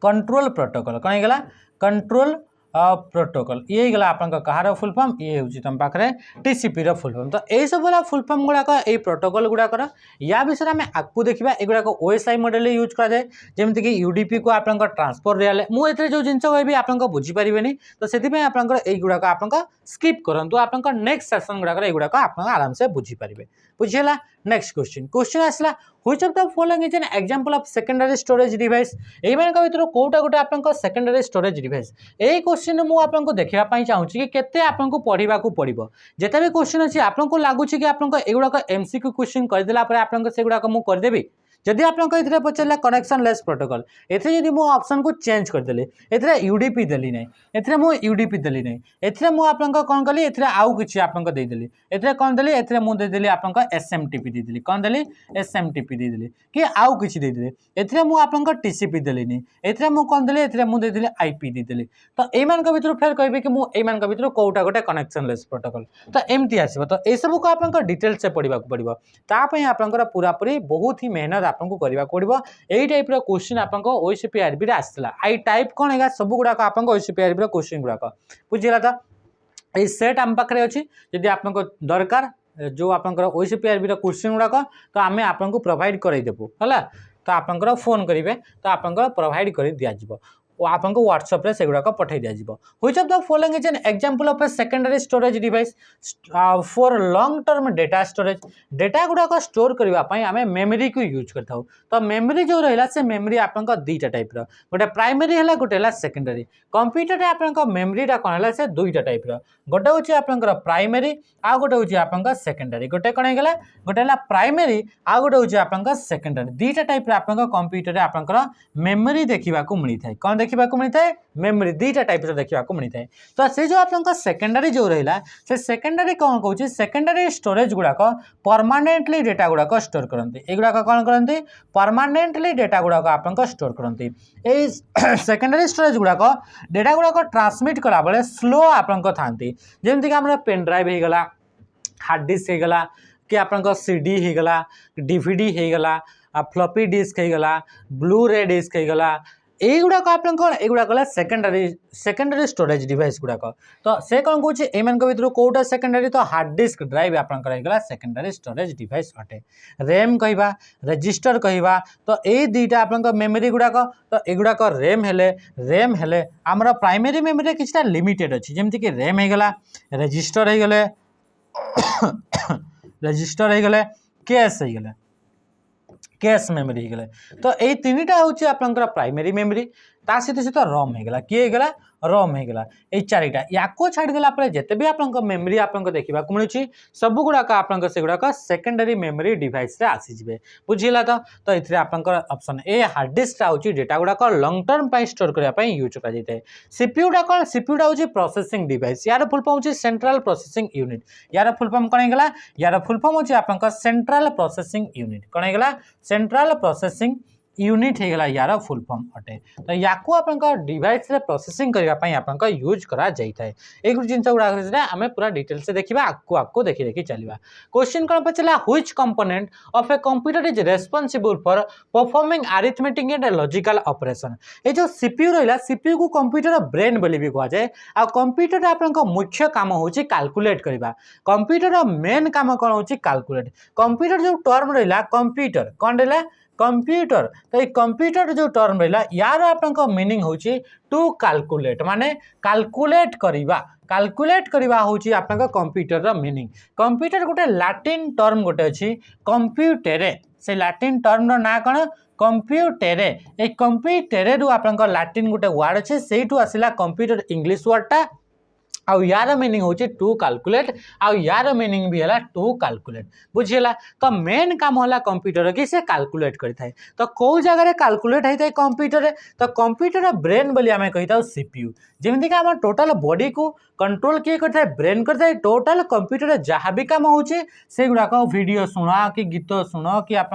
कंट्रोल प्रोटोकॉल कोन हेगला कंट्रोल प्रोटोकॉल ये गला आपन कहार फुल फॉर्म ये हूँ तुम पाखे टीसीपी रो फुल फॉर्म तो यही सब वाला फुल फॉर्म गुड़ाक ये प्रोटोकॉल गुड़ाकर या विषय में आगू देखा एगुड़ाक ओएसआई मॉडल यूज कराए जमीक कि यूडीपी को आप ट्रांसफर रियल मुझे जो जिन कहबी आप बुझीपारे तो से आपगुड़ाक आप स्किप करूँ आप नेक्स्ट सेसन गुड़ाक युड़ाक आप आराम से बुझीपारे बुझीला। नेक्स्ट क्वेश्चन आसला which of the following is an example of secondary storage device एई मान भीतर कोटा गोटे आपन सेकेंडरी स्टोरेज डिवाइस ए क्वेश्चन मु आपन देखा चाहूँ कि केते आपन पढ़ा पड़ो जिते भी क्वेश्चन अच्छी आपको लगुच कि आप एगुड़ाक एमसीक्यू क्वेश्चन करदेला आप सेगुड़ाक मुझे करदेवी जदि आप पचारा कनेक्शन लेस प्रोटोकॉल एथि मो ऑप्शन को चेंज करदेली ए यूडीपी देली ना ए मु यूडीपी देली ना ए मुझे कौन कली आउ कि आपको देदेली ए कौन देली ए मुझे आपको एसएमटीपी देदेली कौन देली एसएमटीपी देदेली कि आउ कि देदेली ए मुझे टीसीपी देली ए मुझे कौन देली ए मुझे देदेली आईपी देदेली तो यही भर फेर कहे कि मुझे भर कौटा गोटे कनेक्शन लेस प्रोटोकॉल तो एमती आसो तो यह सबको आप डिटेल्स से पढ़ा पड़ो तापाई आप पूरापूरी बहुत ही मेहनत आपको करने पड़ो यही टाइप क्वेश्चन आपको ओसीपीआरबी आसाला आई टाइप कौन है सब गुड़ाक आप ओसीपीआरबी क्वेश्चन गुड़ाक बुझीला तो ये सेट आम पाखे अच्छी जदि आपको दरकार जो आप ओसीपीआरबी क्वेश्चन गुड़ाक तो आम आपको प्रोवाइड करदेबू है तो आप फोन करेंगे तो आपको प्रोवाइड कर दिज्व आपको व्हाट्सएप से गुड़ाक पठे दिज्व which of the following is an example of a secondary storage device for long term data storage data गुड़ाक स्टोर करने आम मेमोरी को यूज करता तो मेमोरी जो रहा से मेमोरी आप दुईटा टाइप गोटे प्राइमरी है गोटे सेकेंडरी कंप्यूटर आप मेमोरीटा कौन है से दुईटा टाइप गोटे हूँ आप प्राइमरी आ गोटे हूँ आप सेकेंडरी गोटे कौन है गोटे है प्राइमरी आ गोटे हूँ आप सेकेंडरी दुईटा टाइप आप कंप्यूटर आप मेमोरी देखा मिलता है कौन देखा मिलता है मेमोरी दुईटा टाइप देखा मिलता है तो से जो आप सेकेंडरी जो रहा से सेकेंडरी कौन कौन सेकेंडरी स्टोरेज गुड़ाक परमानेंटली डेटा गुड़ाक स्टोर करते एगुड़ाक कौन करते परमानेंटली डेटा गुड़ाक आप स्टोर करते सेकेंडरी स्टोरेज गुड़ाक डेटा गुड़ाक ट्रांसमिट कला बेले स्लो आप जमीक आम पेन ड्राइव हो गला हार्ड डिस्क हो गला कि आप सीडी हो गला डीवीडी हो गला फ्लॉपी डिस्क हो गला ब्लू रे डिस्क हो गला युड़ाक आप कौन युड़ाक सेकेंडरी स्टोरेज डिवाइस गुड़ाक तो से कौन कौन एम भर कौटा सेकेंडरी तो हार्ड डिस्क ड्राइव आपंकर सेकेंडरी स्टोरेज डिवाइस अटे रैम कहवा रजिस्टर कहवा तो ये दुईटा आप मेमोरी गुड़ाक तो युड़ाक रैम हेले आमर प्राइमरी मेमोरी किसी लिमिटेड अच्छी जमीक कि रैम होगला रजिस्टर हो गले रजिस्टर हो गले कैश हो गले कैश मेमोरी हो गले तो ये तीन टा हूँ आप प्राइमरी मेमोरी ता सहित रम होगला किए होगला रम होगला ये चारिटा या छाड़देला जिते भी आप मेमोरी आपको देखा मिलूँ सब गुड़ाक आप गुड़ाक सेकेंडरी मेमोरी डिवाइस आसीजे बुझीला तो ये ऑप्शन ए हार्ड डिस्क हूँ डेटा गुड़ाक लॉन्ग टर्म स्टोर करने यूज कर सीपीयूटा कौन सीपीयूटा हूँ प्रोसेसिंग डिवाइस यार फुल फॉर्म हूँ सेंट्रल प्रोसेसिंग यूनिट यार फुल फॉर्म कौन होगा यार फुल फॉर्म हूँ आप सेंट्रल प्रोसेसिंग यूनिट कौन होगा सेंट्रल प्रोसेसिंग यूनिट होगा यार फुल फॉर्म अटे तो या डिवाइस रे प्रोसेसिंग करने आप यूज करा जाए एक जिन गुड़ा आम पूरा डिटेल से देखा आपको देखी देखी चलवा क्वेश्चन कौन पचारा which component of a computer is responsible for performing arithmetic and logical operation ये जो सीपीयू रहा सीपीयू को कंप्यूटर ब्रेन बोली भी कह जाए आ कंप्यूटर आप मुख्य काम हूँ कैलकुलेट करवा कंप्यूटर मेन काम कौन हूँ कैलकुलेट कंप्यूटर जो टर्म रहा कंप्यूटर कौन रहा कंप्यूटर तो ये कंप्यूटर जो टर्म रहा यार आप मीनिंग हूँ टू कैलकुलेट माने कैलकुलेट करवा हूँ आप कंप्यूटर मीनिंग कंप्यूटर गोटे लैटिन टर्म गोटे अच्छी कंप्यूटेरे से लैटिन टर्म ना कौन कंप्यूटेरे ये कंप्यूटेरे रु आप लैटिन गोटे वर्ड अच्छे से आसला कंप्यूटर इंग्लिश वर्डटा आउ यार मीनिंग हूँ टू कैलकुलेट आउ यार मीनिंग भी है टू कैलकुलेट बुझीला तो मेन काम है कंप्यूटर कि से कैलकुलेट करता है तो कौ जगह कैलकुलेट होता है कंप्यूटर तो कंप्यूटर ब्रेन बोली आम कही था सीपीयू जमीक आम टोटाल बॉडी को कंट्रोल किए करता है ब्रेन करता है टोटाल कंप्यूटर जहाँ भी काम होचे से गुड़ाक वीडियो शुण कि गीत शुण कि आप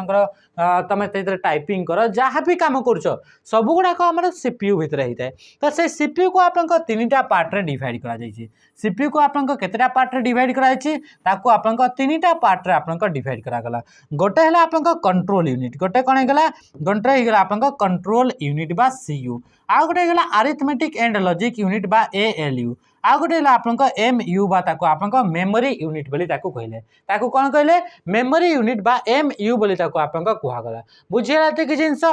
तुम टाइपिंग कर जहाँ भी कम कर सब गुड़ाक आम सीपीयू भितर होता है तो से सीपीयू को आप तीन टा पार्ट रे डिवाइड करा जाइए कराई सीपीयू को आपन केतेटा पार्ट रे डिवाइड कराई ताको आपन तीनटा पार्ट रे आपन डिवाइड करागला गोटे है आपन कंट्रोल यूनिट गोटे कौन होगा गोटे होगा आपन कंट्रोल यूनिट बा सीयू आ गोटे होगा अरिथमेटिक एंड लॉजिक यूनिट बा एएलयू आ गोटे आपन एमयू बा ताको आपन मेमोरी यूनिट बोली ताको कहले ताको कौन कहले मेमोरी यूनिट बा एमयू बोली ताको आपन कहगला बुझीला कि जिनस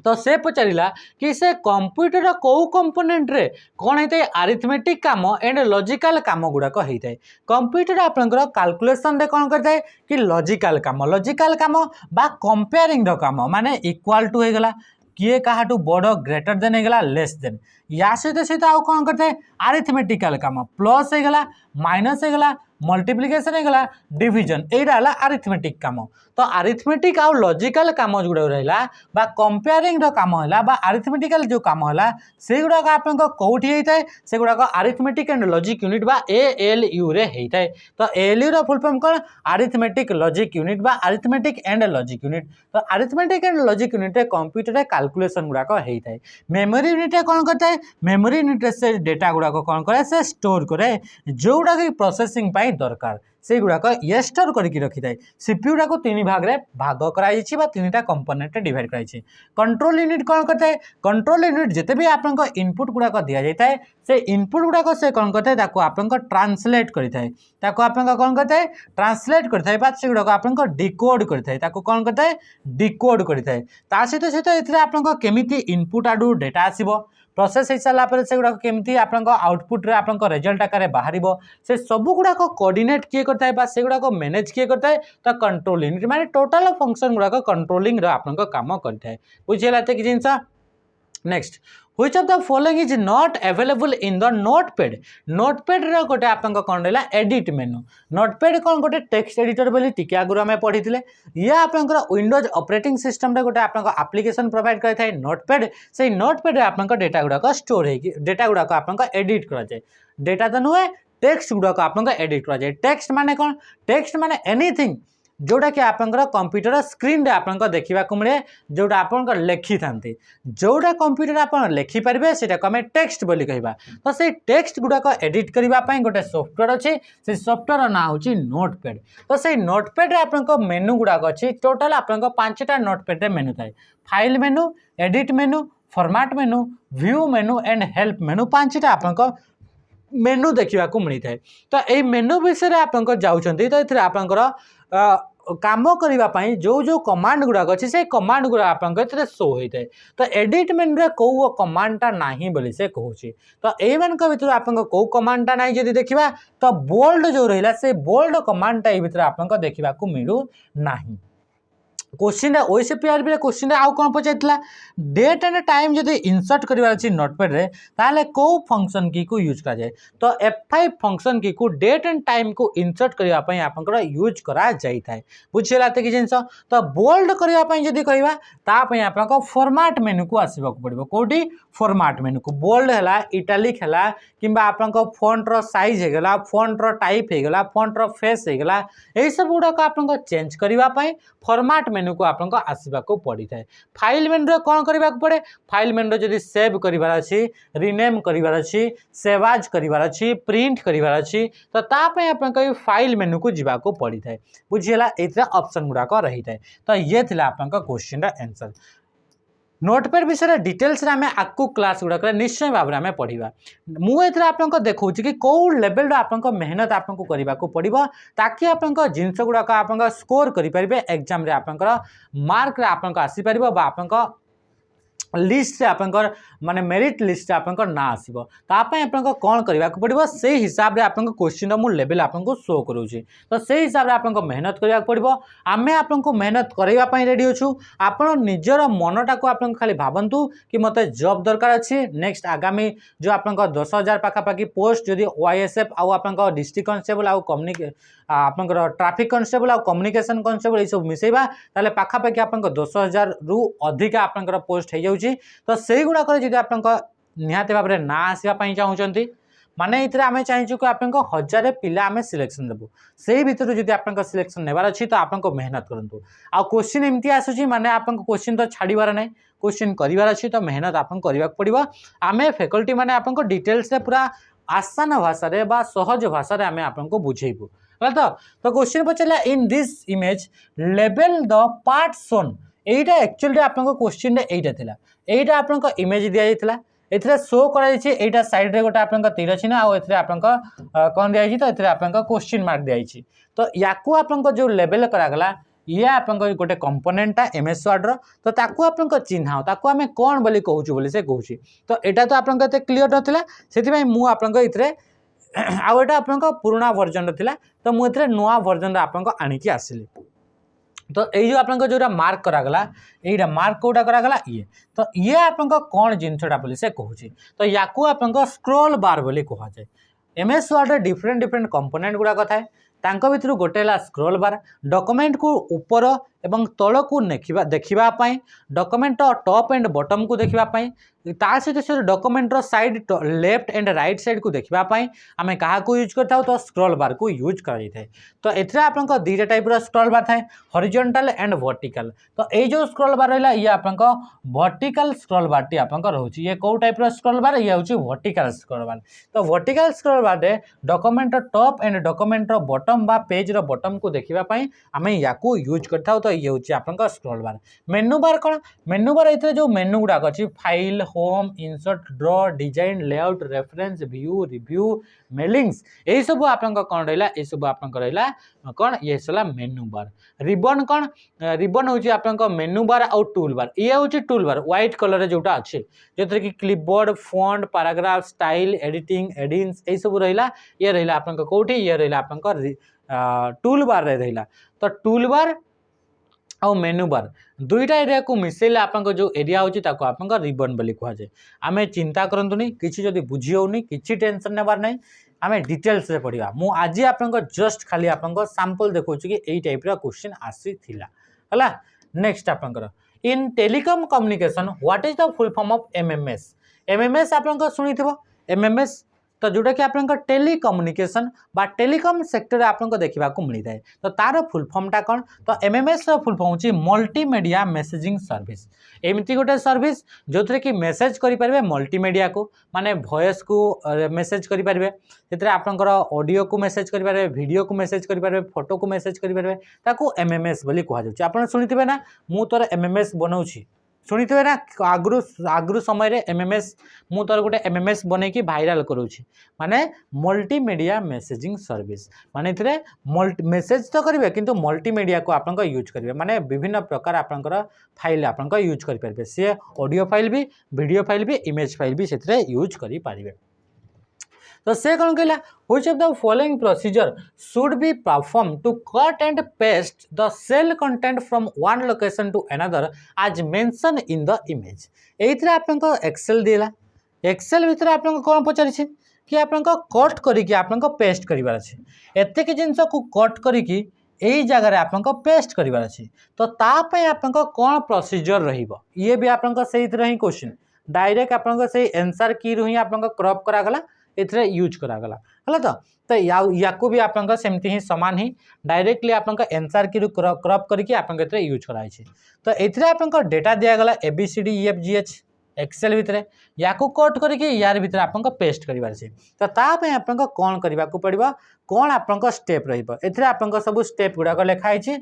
तो से पचारा कि से कंप्यूटर कौ कंपोनेंट रे कौन होता है अरिथमेटिक काम एंड लॉजिकल काम गुड़ाक होता है कंप्यूटर आपंकर कैलकुलेशन रे कौन करता है कि लॉजिकल काम बा कंपेयरिंग काम माने इक्वल टू होगला किए काहाटू बड़ ग्रेटर देन होगला लेस देन या सहित आउ कौन करता है अरिथमेटिकल काम प्लस होगला माइनस होगला मल्टीप्लिकेशन होगला डिविजन यहाँ अरिथमेटिक काम तो अरिथमेटिक आउ लॉजिकल काम गुड़ा रहा बा कंपेयरिंग काम है बा अरिथमेटिकल जो काम है से गुड़ाक आप कौटी होता है से गुड़ाक अरिथमेटिक एंड लॉजिक यूनिट बा एएलयू रे होता है तो एएलयू रो फुल फॉर्म कौन अरिथमेटिक लॉजिक यूनिट बा अरिथमेटिक एंड लॉजिक यूनिट तो अरिथमेटिक एंड लॉजिक यूनिट रे कंप्यूटर कैलकुलेशन गुड़ाक होता है मेमोरी यूनिट कौन करता है मेमोरी यूनिट से डेटा गुड़ाक कौन करे से स्टोर करे जो गुड़ाक प्रोसेसिंग दरकार से गुड़ाक ये स्टोर करके रखी थाए सीपीयू को तीन भाग रे भाग कराई तीनटा कंपोनेंट डिवाइड कराई कंट्रोल यूनिट कौन करता है कंट्रोल यूनिट जिते भी आप इनपुट गुड़ाक दि जाता है से इनपुट गुड़ाक से कौन करता है आप ट्रांसलेट करता है कौन करता है ट्रांसलेट करता है से गुड़ाक आप डिकोड करता है कौन करता है डिकोड करता है सहित सहित आप केमी इनपुट आडू डेटा आसो प्रोसेस हो सारापर से गुड़ाक केमी आप आउटपुट रे आप रिजल्ट आकार बाहर से सब गुड़ाक कोऑर्डिनेट किए करता है से गुड़ाक मैनेज किए करता है तो कंट्रोल यूनिट माने टोटल फंक्शन गुड़ाक कंट्रोलिंग आप काम करता है बुझीगला कि जिनस next which of the following is not available in the notepad रे गोटे आप कौन रहा एडिट मेनू नोटपैड कौन गोटे टेक्स्ट एडिटर बोली टिके आगुरी आम पढ़ी ये आप विंडोज ऑपरेटिंग सिस्टम रे गोटे आप एप्लिकेशन प्रोवाइड करता है नोटपैड से नोटपैड आप डेटा गुड़ाक स्टोर हो डेटा गुड़ाक आप एडिट कराए डेटा तो नुहे टेक्स्ट गुड़ाक आप एडिट कराए टेक्स्ट माने कौन टेक्स्ट माने एनीथिंग जोटा कि आप कंप्यूटर स्क्रीन रे आप देखा मिले जोटा आप लिखि था जोटा कंप्यूटर आप लिखिपारे से आम टेक्स्ट बोली कहवा तो से टेक्स्ट गुड़ाक एडिट करने गोटे सॉफ्टवेयर अच्छे से सॉफ्टवेयर ना हूँ नोटपैड तो से नोटपैड आप मेनू गुड़ाक अच्छी टोटाल आप 5टा नोटपैड रे मेनू थाए file menu edit menu format menu view menu and help menu 5टा आप मेनू देखा मिलता है तो ये मेनू विषय आप जाऊँच तो ये आप काम करने जो जो कमांड गुड़ाक अच्छे से कमांड गुड़ा आप शो होता है तो एडिट मेनू रे कौ कमांडटा नहीं बोली से कहूँ तो यही भर आप कौ कमांडटा ना जब देखा तो बोल्ड जो रहा से बोल्ड कमांडटा ये भर आप देखा मिलू ना क्वेश्चन ओएसपीआर क्वेश्चन आउ कौन पचार डेट एंड टाइम जब इनसर्ट कर नोटपैड रे ताले को फंक्शन की को यूज करा जाए तो F5 फंक्शन की को डेट एंड टाइम को इनसर्ट करने आप यूज करा जाए बुझीगला कि जिनस तो बोल्ड करने जब कहवाई आप फॉर्मेट मेनू को आसवा पड़ो कौटी फॉर्मेट मेनू को बोल्ड है इटालिक है कि आप फॉन्ट रो साइज होगला फॉन्ट रो टाइप होगला फॉन्ट रो फेस होगला यही सब गुड़ाक आप चेंज करने फॉर्मेट मेनू को आप आसवा पड़ी था फाइल मेनू कौन करने पड़े फाइल मेनू जब सेव करार अच्छी रिनेम करार अच्छी सेवाज करार अच्छी प्रिंट करार अच्छी तो तापाई आप फाइल मेनू को जावाक पड़ी था बुझीगला ये ऑप्शन गुड़ाक रही है तो ये थी आप क्वेश्चन आंसर नोटपैड विषय डिटेल्स आम आगू क्लास गुड़ाक निश्चय भाव में पढ़ा मुझे आपको देखा कि कौ लेवल आप मेहनत आपको करने को पड़ो ताकि आप जिनस गुड़ाक आप स्कोर करेंगे एग्जाम आप मार्क आप आसीपर आप लिस्ट से आपंकर माने मेरिट लिस्ट आप ना आसो तापाई आप कौन करने को पड़ो से हिसाब से आप क्वेश्चन मु लेवल आपको शो करूँ तो से हिसाब से आप मेहनत करने पड़ो आम आपको मेहनत करने रेडी अच्छू आप निजर मनटा को आप खाली भावतु कि मत जॉब दरकार अच्छी नेक्स्ट आगामी जो आप 10,000 पाखापाखि पोस्ट जदि OISF आउ आप डिस्ट्रिक्ट कॉन्स्टेबल आउ कम्युनिके आपंकर ट्रैफिक कॉन्स्टेबल आउ कम्युनिकेशन कॉन्स्टेबल ये सब मिसेबा ताले पाखापाखि आप 10,000 रु अधिक आपंकर पोस्ट हो जाउची तो से गुड़ाक जब आप निहाती भाव में ना आसवाई चाहूँगी माने ये आम चाहूँ कि आप 1000 पिला आम सिलेक्शन देवु से भितर जब आप सिलेक्शन नेबार अच्छी तो आप मेहनत करूँ आ क्वेश्चन एमती आसूँ माने आप क्वेश्चन तो छाड़बार ना क्वेश्चन करार अच्छी तो मेहनत आप करने पड़ो आम फैकल्टी मैंने आप डिटेल्स पूरा आसान भाषा रे बा सहज भाषा रे आमे आपनको बुझेबू तो क्वेश्चन पचारा in this image label the part shown एटा एक्चुअली आपनको क्वेश्चन रे एटा थिला एटा आपनको इमेज दिया जायतिला एथिरे शो करा जायछि एटा साइड रे गोटा आपनको तीर चिन्ह आ एथिरे आपनको कोन दिया जायछि तो एथिरे आपनको क्वेश्चन मार्क दिया जायछि तो याकू आपनको जो लेबल करा गला ये आपनको गोटे कंपोनेंट एमएस वर्ड रो तो ताकू आपनको चिन्ह ताकू आमे कोन बोली कहूछु बोली से कहूछि तो एटा तो आपनको एते क्लियर नथिला सेति भाई मु आपनको इथरे आउ एटा आपनको पुराना वर्जन थिला तो मु इथरे नुवा वर्जन आपनको आनी की आसिली तो ये जो आपनको जोरा मार्क करा गला एटा मार्क कोटा करा गला तो ये आपनको कोन जिंसटा बोली से कहूछि तो याकू आपनको स्क्रॉल बार बोली कहा जाय एमएस वर्ड रे डिफरेंट डिफरेंट कंपोनेंट गुडा कथा है तांको भितरु गोटे ला स्क्रॉल बार डॉक्यूमेंट को ऊपर एवं तल को देखिबा पाई डॉक्यूमेंट टॉप एंड बॉटम को देखिबा पाई ता सहित से डॉक्यूमेंट रो side left and right side को देखिबा पाई आमे कहा को यूज करताउ तो स्क्रॉल बार को यूज करै थाए तो एथरा आपनको दीटा टाइप रो स्क्रॉल बार थाए हॉरिजॉन्टल एंड वर्टिकल तो ए जो स्क्रॉल बार रहला ये आपनको वर्टिकल स्क्रॉल बार टी आपनको रहउची ये को टाइप रो स्क्रॉल बार ये होची वर्टिकल स्क्रॉल बार तो वर्टिकल स्क्रॉल बार रे डॉक्यूमेंट टॉप एंड डॉक्यूमेंट रो बॉटम बा पेज रो बॉटम को देखिबा पाई आमे याकू यूज करताउ तो ये होची आपनको स्क्रॉल बार मेनू बार कोन मेनू बार एथरे जो मेनू गुडा अछि file home insert draw design layout reference view review mailings ए सब आपन कोन रहला ए सब आपन रहला कोन ये सला मेनू बार रिबन कोन रिबन होची आपन मेनू बार और टूल बार ये होची टूल बार व्हाइट कलर रे जोटा अछि जेतरे कि clipboard font paragraph style editing एडिंग्स ए सब रहला ये रहला आपन कोठी ये रहला आपन टूल बार रे रहला तो टूल बार और मेनू बार दुईटा एरिया को मिसेले आपन जो एरिया होची ताको आपन रिबन बोली कहा जाय आमे चिंता करंतुनी किछि जदी बुझी होउनी किछि टेंशन नेबार नै आमे डिटेल्स रे पढिबा मु आज आपन जस्ट खाली आपन सैंपल देखौची कि एई टाइप रा क्वेश्चन आसी थिला हला नेक्स्ट आपन in telecom communication what is the full form of MMS MMS आपन सुनिथिबो एमएमएस तो जोटा कि आपन टेलीकम्युनिकेशन बा टेलीकॉम सेक्टर आपन देखा मिलता है तो तार फुल फॉर्मटा कौन तो एमएमएस रो फुल फॉर्म होची मल्टीमीडिया मेसेजिंग सर्विस एमती गोटे सर्विस जो थे कि मेसेज करें मल्टीमीडिया को माने वॉइस को मेसेज करें से आपंकर ऑडियो को मेसेज करें वीडियो को मेसेज करें फोटो को मेसेज करें ताकू एमएमएस बोली कहुच्छे आपड़ शुणिथे ना मु तोर एमएमएस बनाऊँगी शुणिथे ना आगु आगु समय रे एमएमएस मु तोर गोटे एमएमएस बन की भाइराल करूँ माने मल्टीमीडिया मेसेजिंग सर्विस माने इथरे मेसेज तो करेंगे किंतु मल्टीमीडिया को आपन यूज करेंगे माने विभिन्न प्रकार आपनकर फाइल आपन यूज करेंगे सी ऑडियो फाइल भी वीडियो फाइल भी इमेज फाइल भी से यूज करेंगे तो से कौन कहला which of the following procedure should be perform to cut and paste the cell content from one location to another as mentioned in the image एइथरे आपनको एक्सेल देला एक्सेल भितर आपनको कोन पचारिछि कि आपनको कट करिकि आपनको पेस्ट करिवार अछि एते के जिंस को कट करिकि एई जगह रे आपनको पेस्ट करिवार अछि तो ता पे आपनको कोन प्रोसीजर रहिबो ये भी आपनको सही तरह ही क्वेश्चन डायरेक्ट आपनको सही आंसर की रुही आपनको क्रॉप करा गला एथरे यूज करा गला हला तो याकू भी आपन सेमती ही समान ही डायरेक्टली आपन आंसर की क्रॉप करके आपन एथरे यूज कराई छै तो एथरे आपन डेटा दिया गला ABCDEFGH एक्सेल भितर याकू कट करके यार भितर आपन पेस्ट करिवार छै तो ता पे आपन कोन करबा को पड़िबो कोन आपन स्टेप रहिबो एथरे आपन सब स्टेप गुडा को लिखाई छै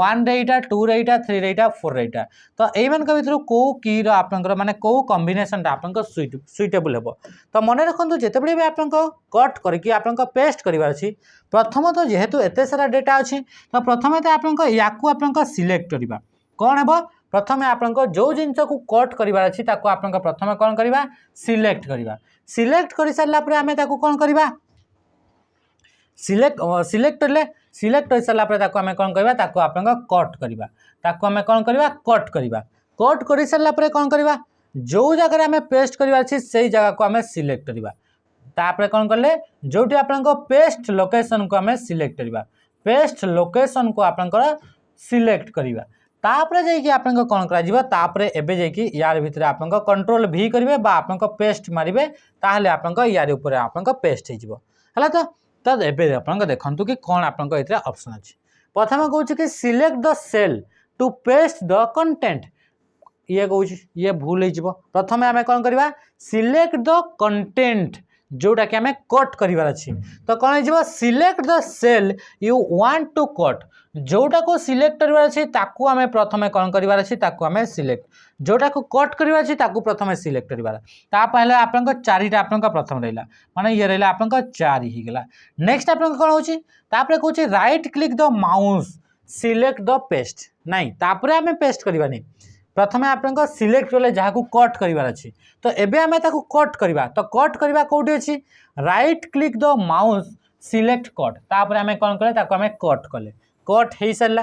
1 रेटा 2 रेटा 3 रेटा 4 रेटा तो एई मन के भितर को की रो आपन माने को कॉम्बिनेशन आपन सुइटेबल हेबो तो मन रखंतु जेतेबेले भी आपन कट करके आपन पेस्ट करिवार छै प्रथम तो जेहेतु एते सारा डेटा अछि तो प्रथम तो आपन याकू आपन सिलेक्ट करबा कोन हेबो प्रथम आपन जो जिनस को कट करिवार अछि ताको आपन प्रथम कोन करबा सिलेक्ट करबा सिलेक्ट करि सारला परे हमें ताको कोन करबा सिलेक्ट कर सारा पर ताको हमें कोन करबा ताको आपन कट करबा ताको हमें कोन करबा कट करि सारला पर कोन करबा जो जगह रे हमें पेस्ट करबा अछि सेही जगह को हमें सिलेक्ट करबा तापर कोन करले जोटी आपन पेस्ट लोकेशन को हमें सिलेक्ट करबा पेस्ट लोकेशन को आपन सिलेक्ट करबा तापर जाइए आपन कौन कर एबे जाइए यार भितर आपन कंट्रोल भी करेंगे आपन पेस्ट मारे ताहले आपन यार ऊपर आपन पेस्ट है तो तब एबे आपन देखंतु कि कौन आपन ऑप्शन अच्छी प्रथम कहूँ कि select the cell to paste the content ये कहूँ ये भूल हो प्रथम आम कौन करवा सिलेक्ट द कंटेंट जोटा कि आम कट करार अच्छी तो कौन हो select the cell you want to cut जोटा को सिलेक्ट करार अच्छी ताकू आम प्रथम कौन करार अच्छी आम सिलेक्ट जोटा को कट करार अच्छी प्रथम सिलेक्ट करार पहले आप चारिटा आप प्रथम रहा माने ये रहा आप चारि होगा नेक्स्ट आप कौन होपर कौन right click the mouse select the paste नाई तापर आम पेस्ट करवानी प्रथम आप सिलेक्ट कले जहाँ को कट करार अच्छी तो एबे आम कट करवा तो कट करवा कौटी अच्छी right click the mouse select cut तापर आम कौन कले आम कट कले कट हो सारा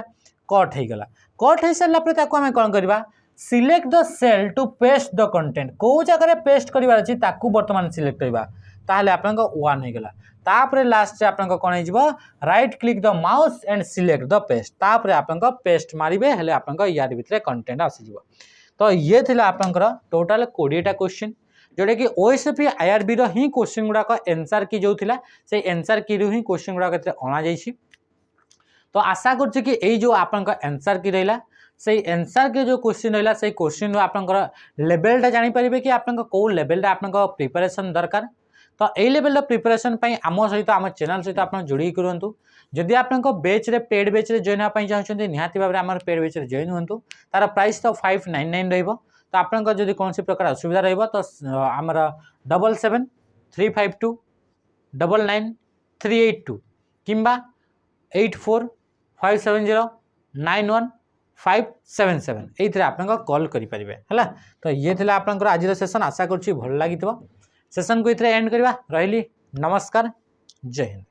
कट हो गला कट हो सारापर आम कौन करवा select the cell to paste the content कौ जगह पेस्ट करार अच्छी बर्तमान सिलेक्ट करवा ताहले आप वन हो गला तापर लास्ट आप कौन हो right click the mouse and select the paste तापर आप पेस्ट मारे हेले आप यार भितर कंटेंट आसीज तो ये थी आपंकर टोटाल 20टा क्वेश्चन जोटा कि ओएसपी आईआरबी री क्वेश्चन गुड़ाक एनसर की जो थिला से एनसर की ही क्वेश्चन गुड़ाक अणा जाइए तो आशा कर जो आपंकर एनसर की रहा से एनसर के जो क्वेश्चन रहा से क्वेश्चन आपंकर लेवलटा जानीपारे कि आप कौ लेवल आप प्रिपरेशन दरकार तो यही लेवल प्रिपरेशन आम सहित आम चैनल सहित आप जोड़ी करूँ जदि आप बेच रे पेड बेच रे जॉइन होगा चाहते निहाती भाव में आम पेड बेच रे जॉइन हूँ तार प्राइस तो 599 रही तो आपंकर जब कौन प्रकार असुविधा रही तो आमर 7735299382 किंबा 8457091577 ये आप कॉल करेंगे है तो ये थी आपंकर आज सेसन आशा करूँ भल लगी सेसन को ये एंड करवा रही नमस्कार जय हिंद।